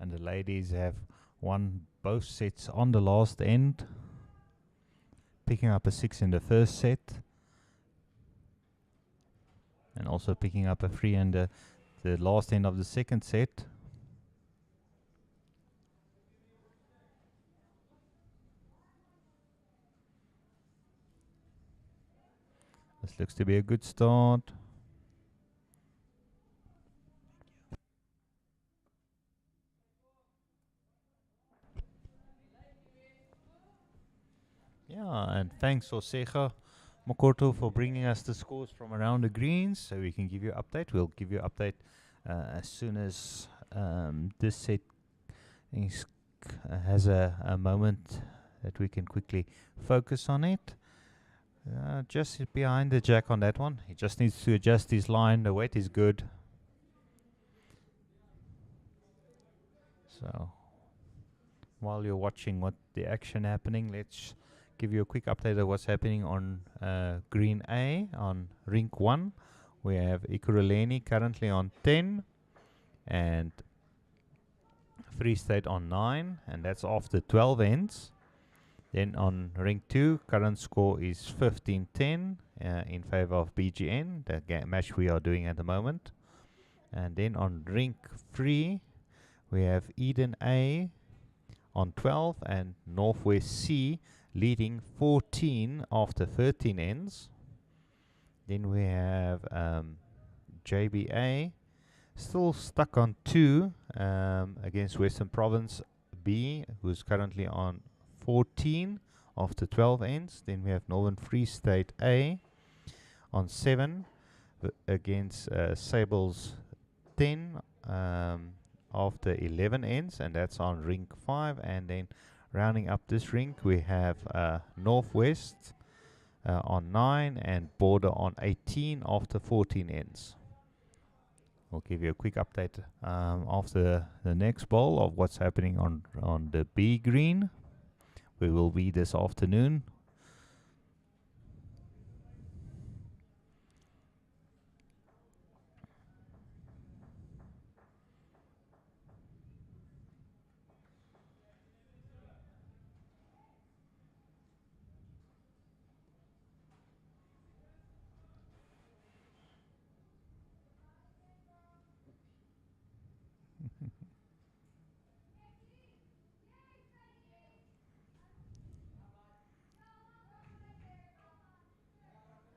And the ladies have won both sets on the last end, picking up a 6 in the first set, and also picking up a 3 in the last end of the second set. This looks to be a good start. Yeah, and thanks Osega Mokorto for bringing us the scores from around the greens, so we can give you an update. We'll give you an update as soon as this set has a moment that we can quickly focus on it. Just behind the jack on that one. He just needs to adjust his line. The weight is good. So while you're watching what the action happening, let's give you a quick update of what's happening on green A on Rink 1. We have Ikuruleni currently on 10 and Free State on 9, and that's after 12 ends. Then on Rink 2, current score is 15-10 in favor of BGN, the match we are doing at the moment. And then on Rink 3, we have Eden A on 12 and Northwest C leading 14 after 13 ends. Then we have JBA still stuck on 2 against Western Province B, who's currently on 14 after 12 ends. Then we have Northern Free State A on 7 against Sables 10 after 11 ends, and that's on Rink 5. And then rounding up this rink, we have Northwest on 9 and Border on 18 after 14 ends. We'll give you a quick update after the next bowl of what's happening on the B green. We will be this afternoon.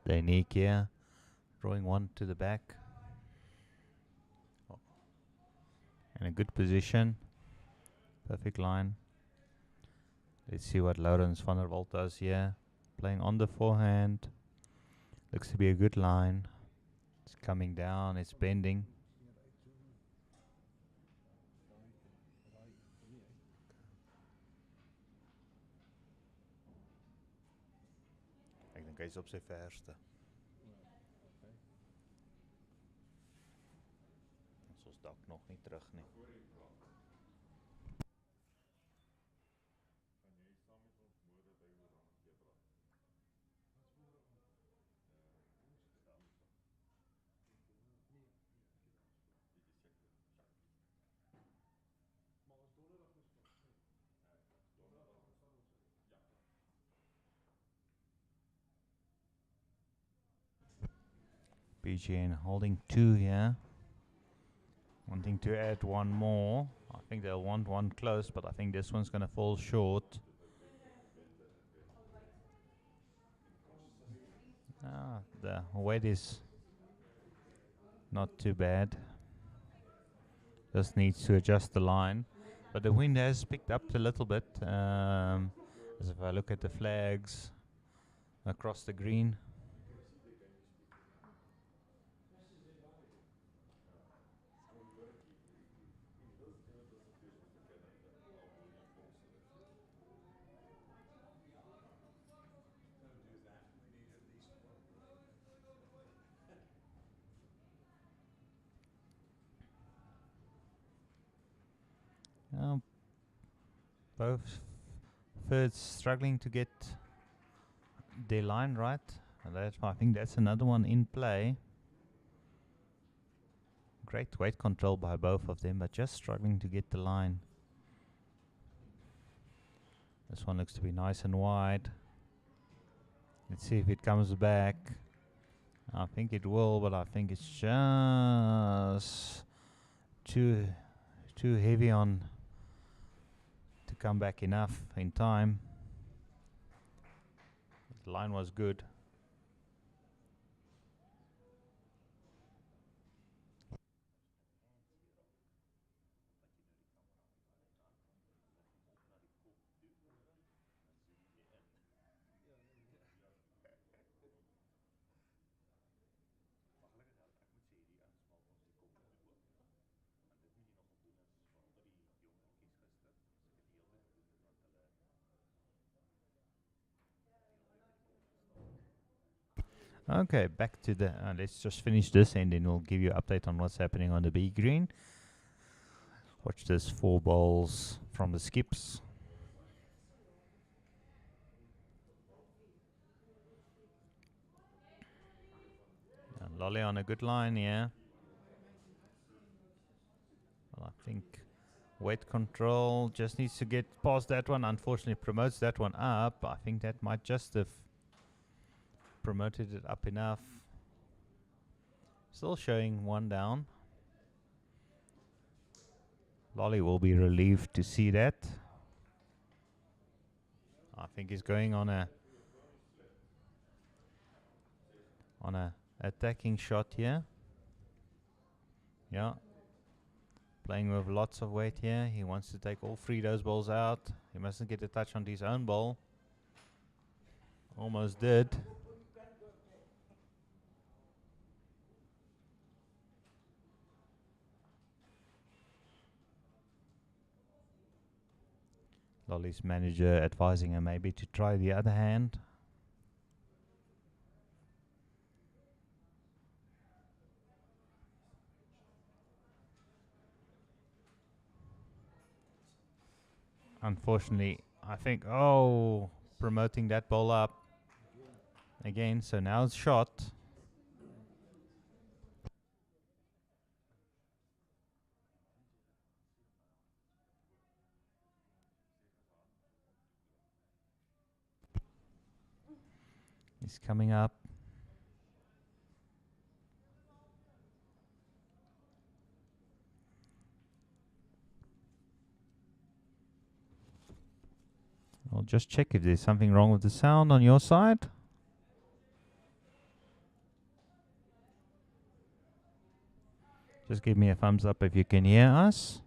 Danique here, drawing one to the back. In a good position. Perfect line. Let's see what Laurens van der Walt does here. Playing on the forehand. Looks to be a good line. It's coming down, it's bending. Ek dink hy's op sy verste. Ons dalk nog nie terug nie. BGN holding 2 here. Wanting to add one more. I think they'll want one close, but I think this one's going to fall short. The weight is not too bad. Just needs to adjust the line. But the wind has picked up a little bit. As if I look at the flags across the green. Both thirds struggling to get their line right. And I think that's another one in play. Great weight control by both of them, but just struggling to get the line. This one looks to be nice and wide. Let's see if it comes back. I think it will, but I think it's just too heavy on to come back enough in time. The line was good. Okay, back to the. Let's just finish this and then we'll give you an update on what's happening on the B green. Watch this 4 balls from the skips. And Lolly on a good line, yeah. Well, I think weight control just needs to get past that one. Unfortunately, promotes that one up. I think that might just have promoted it up enough. Still showing 1 down. Lolly will be relieved to see that. I think he's going on a attacking shot here. Yeah. Playing with lots of weight here. He wants to take all 3 those balls out. He mustn't get a touch on his own ball. Almost did. Lolly's manager advising him maybe to try the other hand. Unfortunately, I think, promoting that ball up again. So now it's shot. He's coming up. I'll just check if there's something wrong with the sound on your side. Just give me a thumbs up if you can hear us.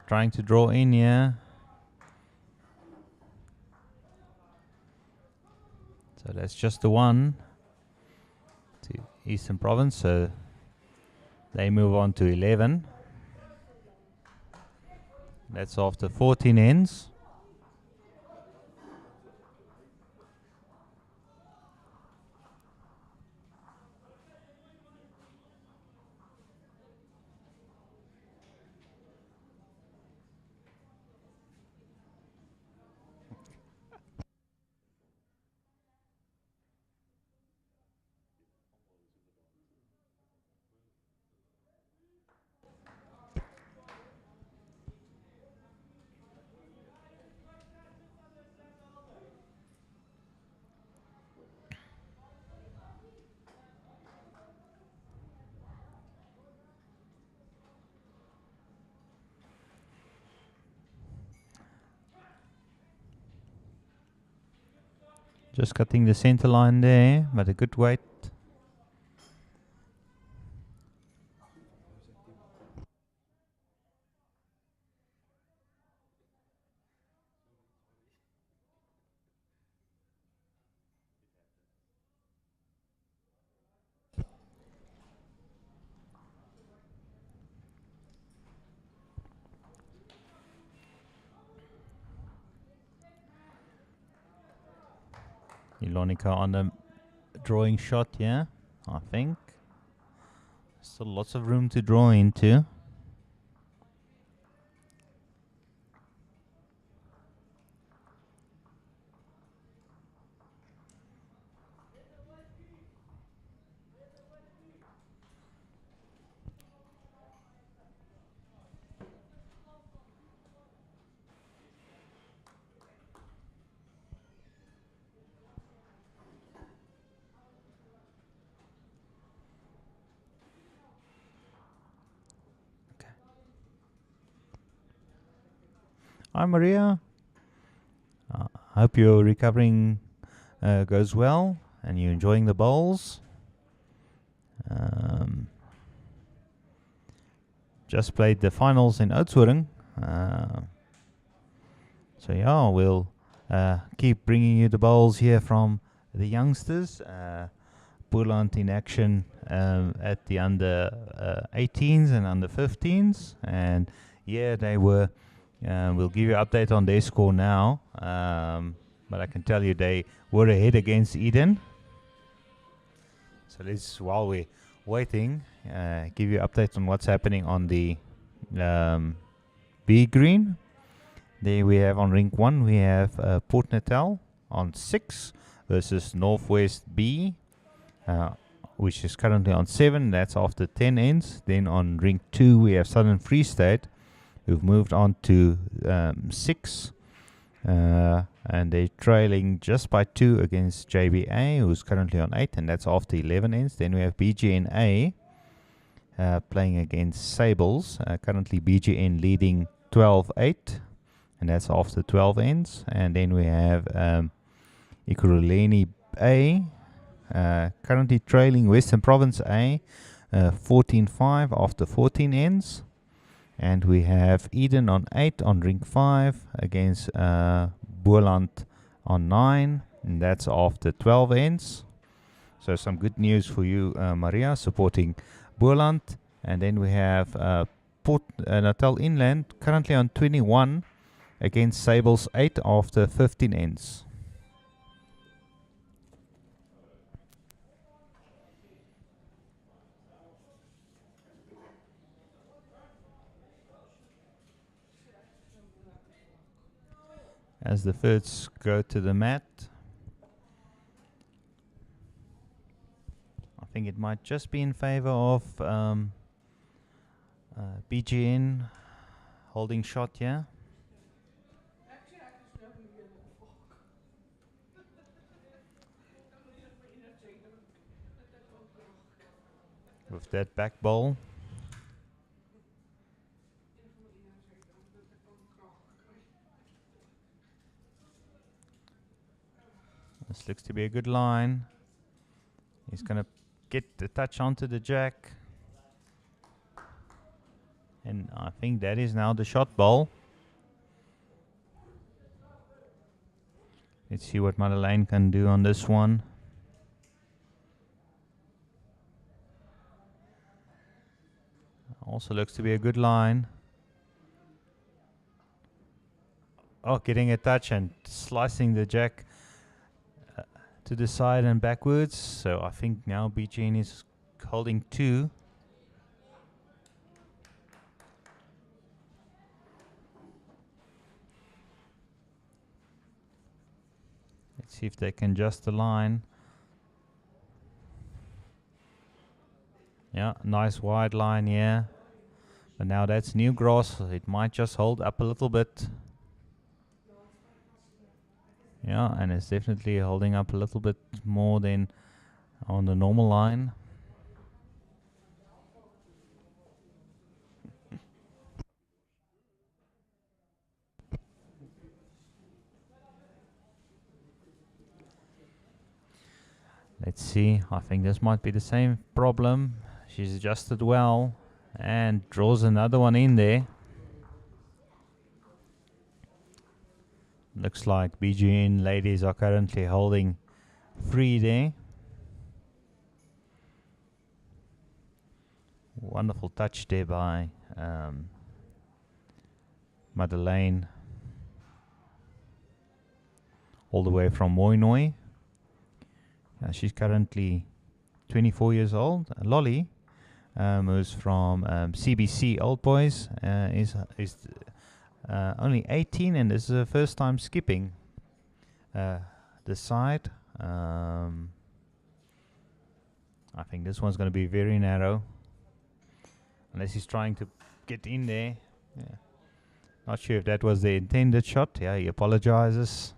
Trying to draw in here. So that's just the one to Eastern Province. So they move on to 11. That's after 14 ends. Just cutting the center line there, but a good weight. Ilonica on the drawing shot here, I think. Still lots of room to draw into. Hi Maria. Hope your recovering goes well and you're enjoying the bowls. Just played the finals in Oudtshoorn. So yeah, we'll keep bringing you the bowls here from the youngsters. Boerland in action at the under 18s and under 15s. And yeah, they were. We'll give you an update on their score now. But I can tell you they were ahead against Eden. So let's, while we're waiting, give you an update on what's happening on the B green. There we have on Rink 1, we have Port Natal on 6 versus Northwest B, which is currently on 7. That's after 10 ends. Then on Rink 2, we have Southern Free State, who've moved on to 6. And they're trailing just by 2 against JBA, who's currently on 8, and that's after 11 ends. Then we have BGNA playing against Sables, currently BGN leading 12-8, and that's after 12 ends. And then we have Ekurhuleni A, currently trailing Western Province A 14-5 after 14 ends. And we have Eden on 8 on Rink 5 against Boerland on 9, and that's after 12 ends. So some good news for you, Maria, supporting Boerland. And then we have Port Natal Inland currently on 21 against Sables 8 after 15 ends. As the thirds go to the mat, I think it might just be in favor of BGN holding shot here. With that back ball. This looks to be a good line. He's going to get the touch onto the jack. And I think that is now the shot ball. Let's see what Madeleine can do on this one. Also looks to be a good line. Oh, getting a touch and slicing the jack to the side and backwards. So I think now BGN is holding 2. Let's see if they can adjust the line. Yeah, nice wide line here. But now that's new grass. So it might just hold up a little bit. Yeah, and it's definitely holding up a little bit more than on the normal line. Let's see. I think this might be the same problem. She's adjusted well and draws another one in there. Looks like BGN ladies are currently holding free there. Wonderful touch there by Madeleine, all the way from Moinoi. She's currently 24 years old. Lolly, who's from CBC Old Boys, is only 18, and this is her first time skipping the side. I think this one's going to be very narrow, unless he's trying to get in there. Yeah. Not sure if that was the intended shot. Yeah, he apologizes.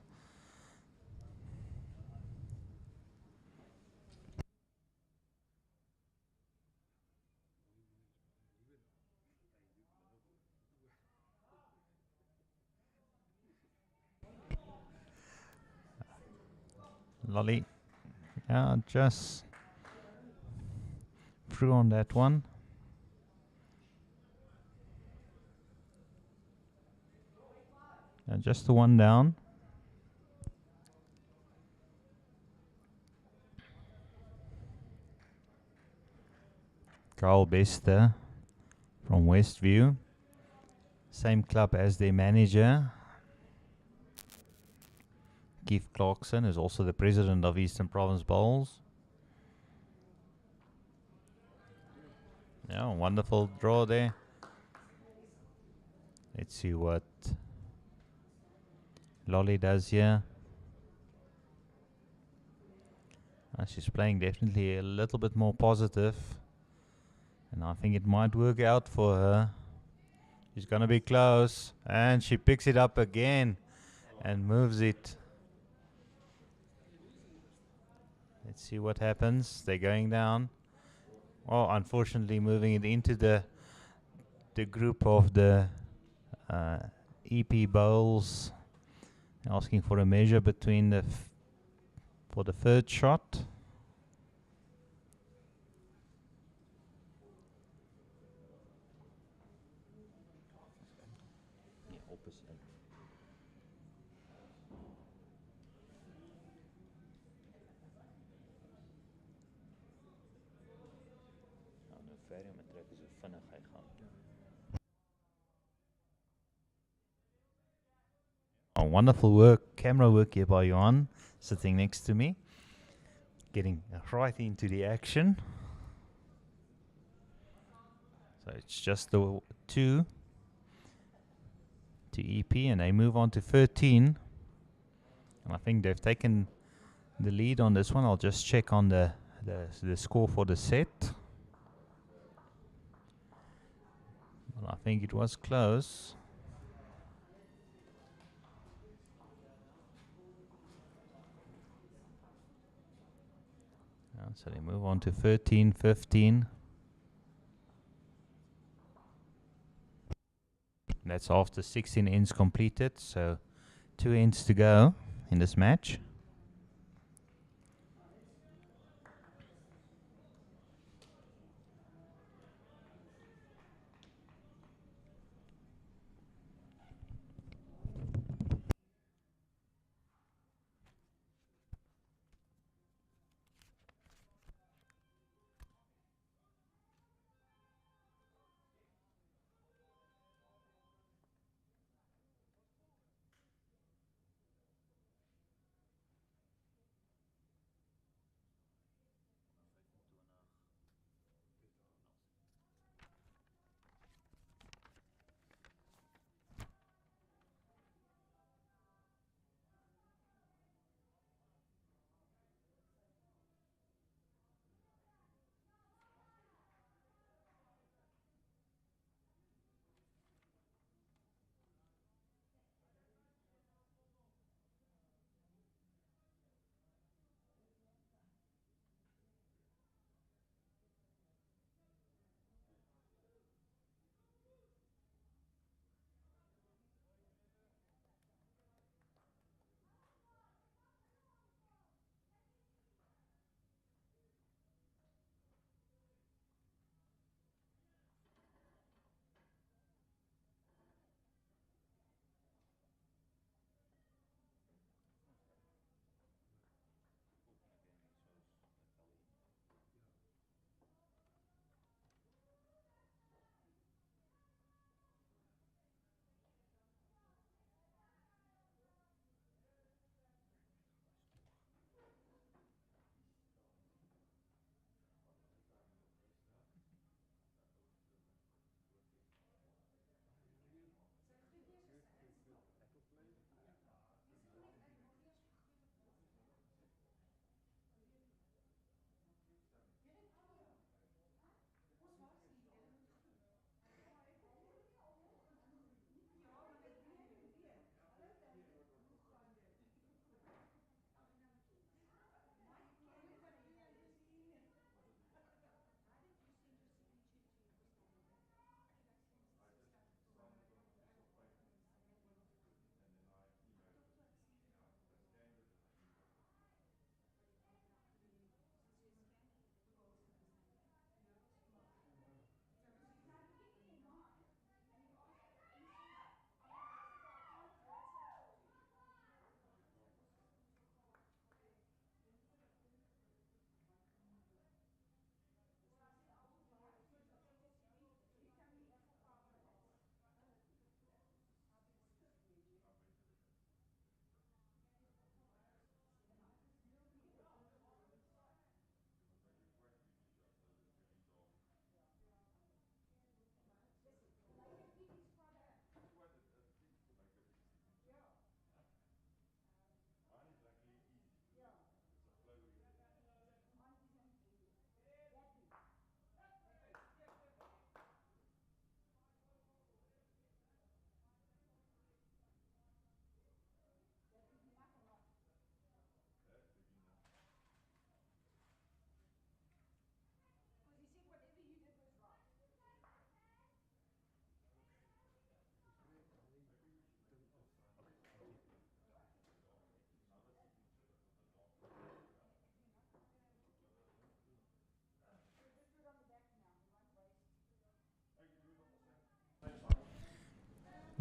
Lolly, yeah, just through on that one. Just the one down. Carl Bester from Westview. Same club as their manager, Keith Clarkson, is also the president of Eastern Province Bowls. Yeah, wonderful draw there. Let's see what Lolly does here. She's playing definitely a little bit more positive, and I think it might work out for her. She's gonna be close, and she picks it up again and moves it. Let's see what happens. They're going down. Oh, unfortunately moving it into the group of the EP bowls, asking for a measure between the for the third shot. Oh, wonderful work, camera work here by Johan, sitting next to me, getting right into the action. So it's just the 2 to EP, and they move on to 13. And I think they've taken the lead on this one. I'll just check on the score for the set. Well, I think it was close. So they move on to 13, 15. That's after 16 ends completed, so 2 ends to go in this match.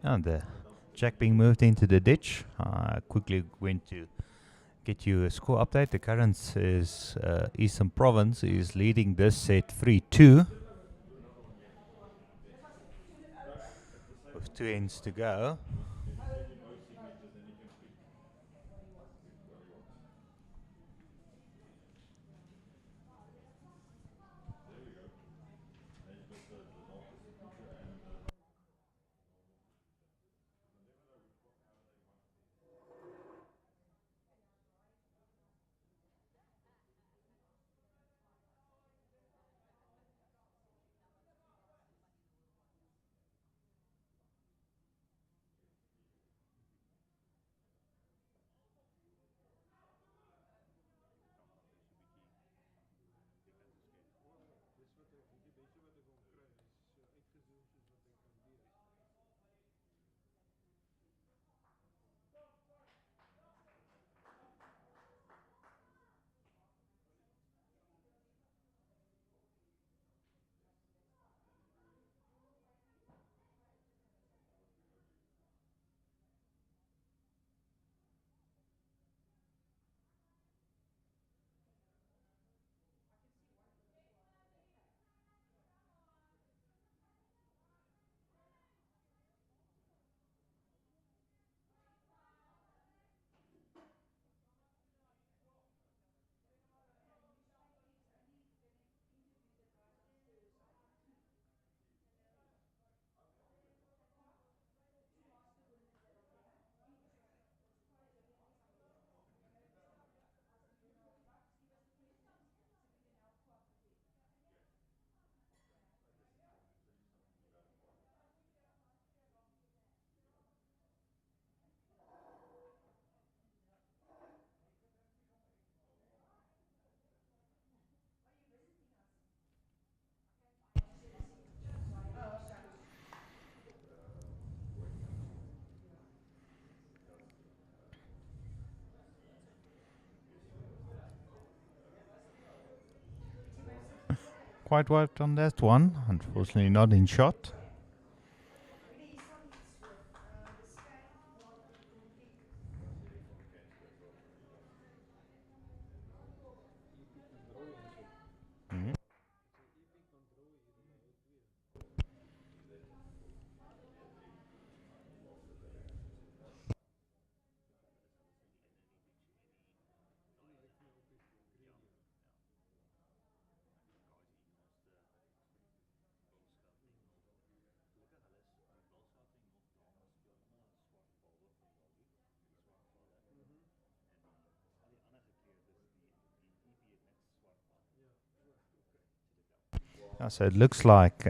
And the jack being moved into the ditch. Quickly went to get you a score update. The current is Eastern Province is leading this set 3-2 with 2 ends to go. Dus wat weet je wat ik gewoon krijg is uitgezoomd is wat ik kan leren. Quite wide on that one, unfortunately not in shot. EP kan draaien en zo. Mhm. Ik zeg EP kan draaien hier in de twee. Die ligt me ook eens gekregen. Mhm. Ja, zwart, oké. So it looks like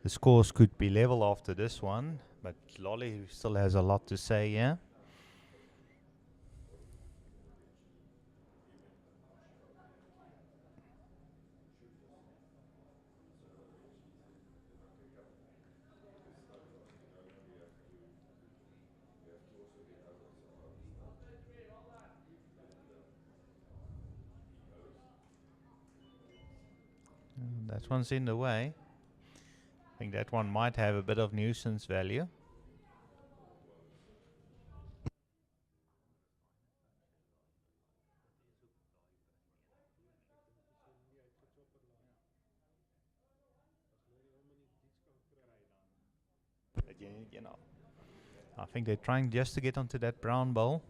the scores could be level after this one, but Lolly still has a lot to say, yeah? That one's in the way. I think that one might have a bit of nuisance value. Ik denk dat ze niet uitgechopperd laten. Als Lolly helemaal niet iets kan krijgen. I think they're trying just to get onto that brown bowl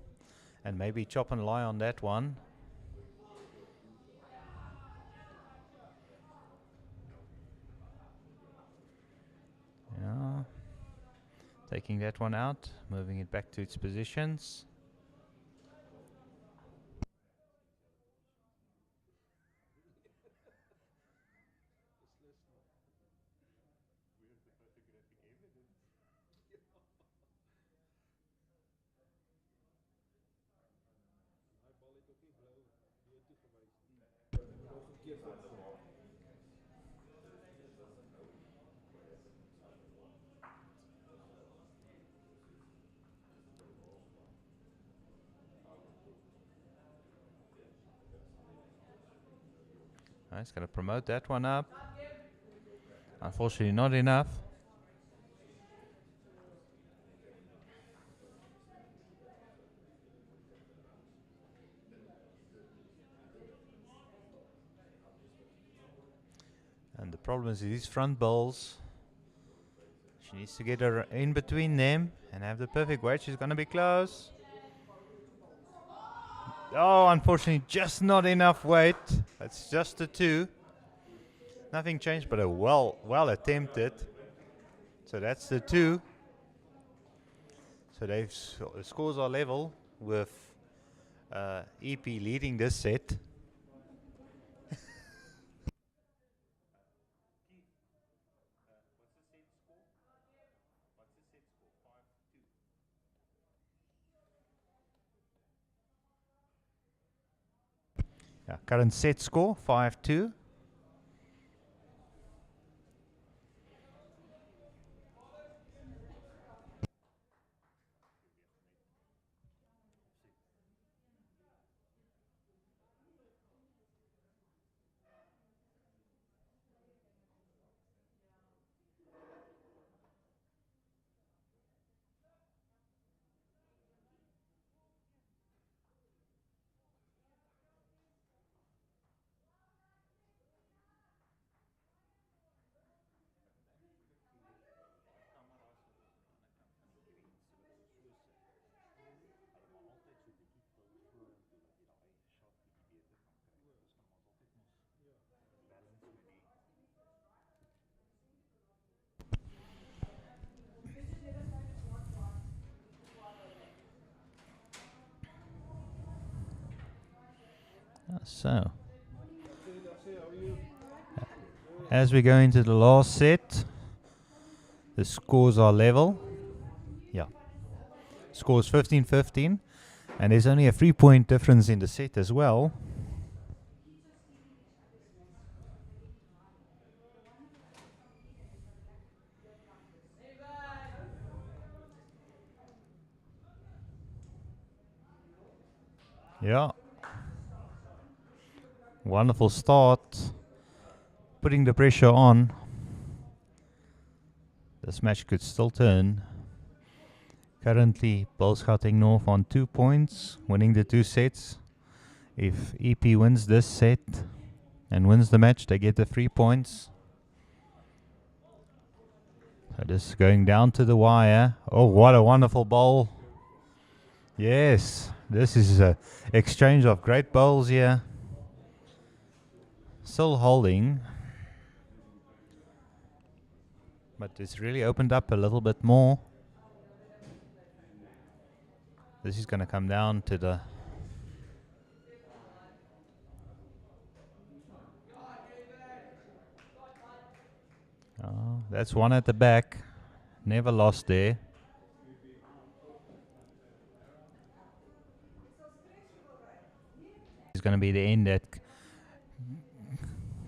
and maybe chop and lie on that one. Yeah. Taking that one out, moving it back to its positions. Beslist niet. En hij bal heeft ook niet blauw buiten geweest. En nog een keer voor He's going to promote that one up. Unfortunately, not enough. And the problem is these front bowls. She needs to get her in between them and have the perfect weight. She's going to be close. Oh, unfortunately, just not enough weight. That's just a 2. Nothing changed, but a well attempted. So that's the 2. So the scores are level with EP leading this set. Yeah, current set score 5-2. So, as we go into the last set, the scores are level. Yeah, scores 15-15, and there's only a 3-point difference in the set as well. Yeah, wonderful start, putting the pressure on. This match could still turn. Currently, Gauteng North on 2 points, winning the 2 sets. If EP wins this set and wins the match, they get the 3 points. So just going down to the wire. Oh, what a wonderful bowl. Yes, this is an exchange of great bowls here. Still holding. But it's really opened up a little bit more. This is going to come down to the... Oh, that's one at the back. Never lost there. It's going to be the end that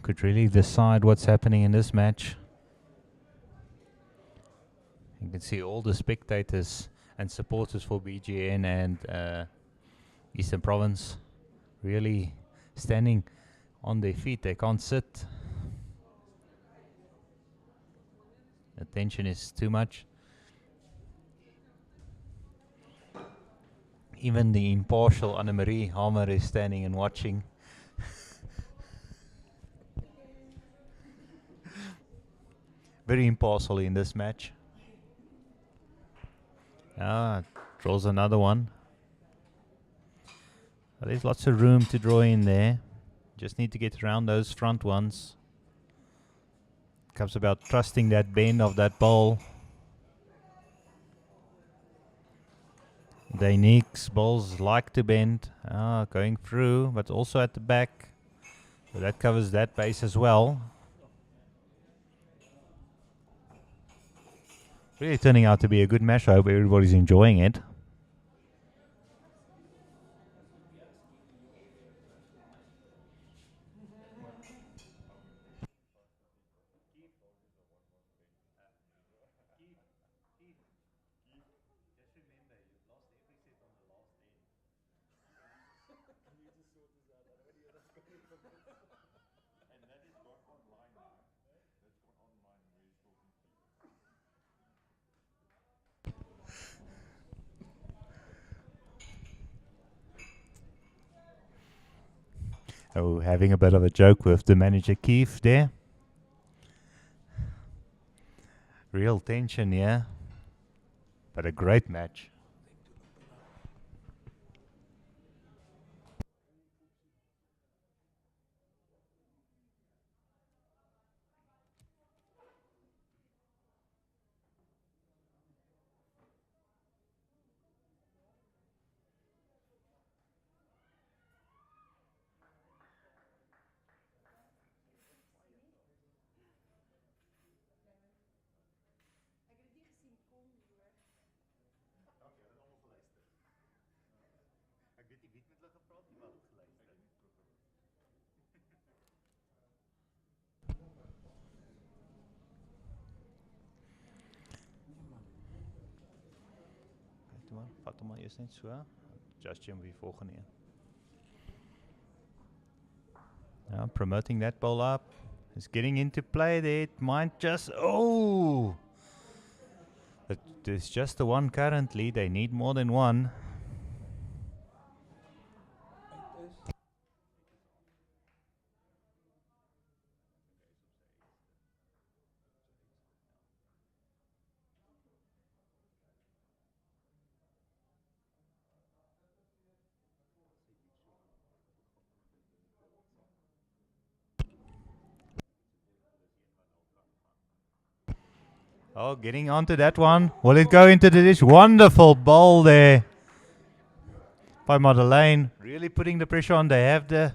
could really decide what's happening in this match. You can see all the spectators and supporters for BGN and Eastern Province really standing on their feet. They can't sit. The tension is too much. Even the impartial Annemarie Hammer is standing and watching. Very impartial in this match. Draws another one. But there's lots of room to draw in there. Just need to get around those front ones. Comes about trusting that bend of that bowl. Danique's bowls like to bend. Going through, but also at the back. So that covers that base as well. Really turning out to be a good match. I hope everybody's enjoying it. Oh, having a bit of a joke with the manager Keith there. Real tension, yeah. But a great match. Vat hom maar eers net so. Just him weer volgende een. Yeah, promoting that ball up. He's getting into play there. It might just... Oh! There's just the one currently. They need more than one. Oh, getting onto that one. Will it go into the dish? Wonderful ball there by Madeleine. Really putting the pressure on. They have the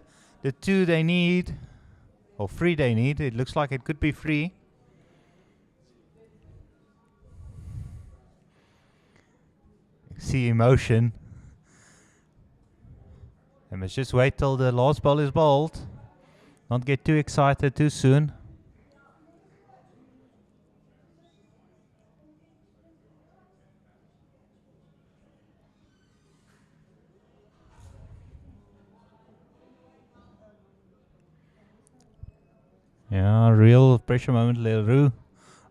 two they need. Or three they need. It looks like it could be free. See emotion. I must just wait till the last ball is bowled. Not get too excited too soon. Yeah, real pressure moment. Leroux.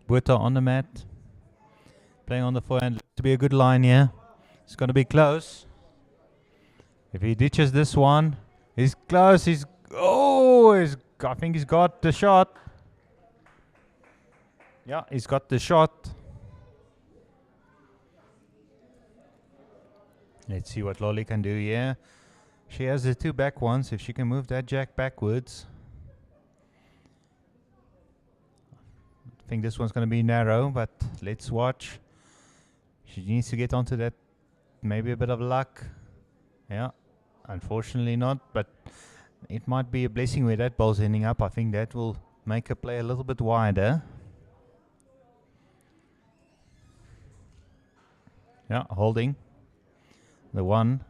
Buerta on the mat. Playing on the forehand. To be a good line here. It's going to be close. If he ditches this one, he's close. I think he's got the shot. Yeah, he's got the shot. Let's see what Lolly can do here. She has the two back ones. If she can move that jack backwards. I think this one's going to be narrow, but let's watch. She needs to get onto that. Maybe a bit of luck. Yeah, unfortunately not, but it might be a blessing where that ball's ending up. I think that will make her play a little bit wider. Yeah, holding the one.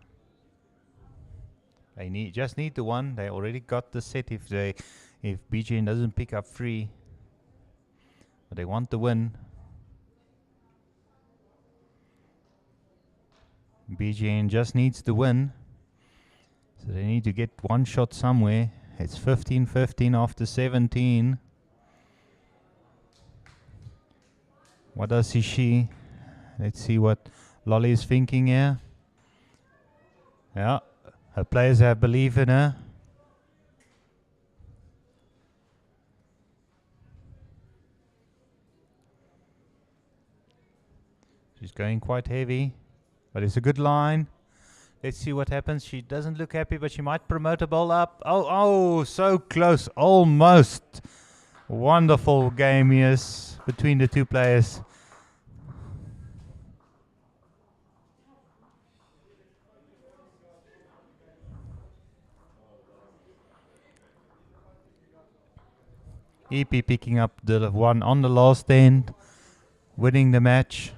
They just need the one. They already got the set if BGN doesn't pick up free. But they want the win. BGN just needs the win. So they need to get one shot somewhere. It's 15-15 after 17. What does she? Let's see what Lolly is thinking here. Yeah, her players have belief in her. She's going quite heavy, but it's a good line. Let's see what happens. She doesn't look happy, but she might promote a ball up. Oh, so close. Almost. Wonderful game, yes, between the two players. EP picking up the one on the last end, winning the match.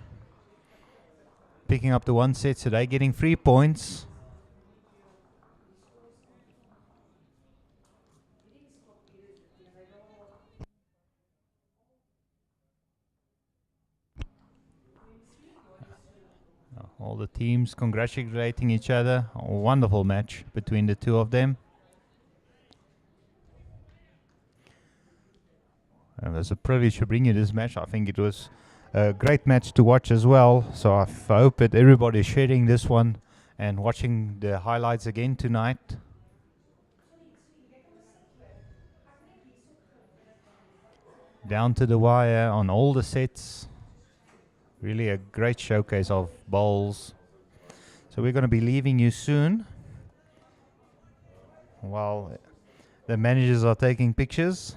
Picking up the one set, so they're getting 3 points. All the teams congratulating each other. A wonderful match between the two of them. It was a privilege to bring you this match. I think it was a great match to watch as well. So I hope that everybody's sharing this one and watching the highlights again tonight. down to the wire on all the sets. Really a great showcase of bowls. So we're going to be leaving you soon while the managers are taking pictures.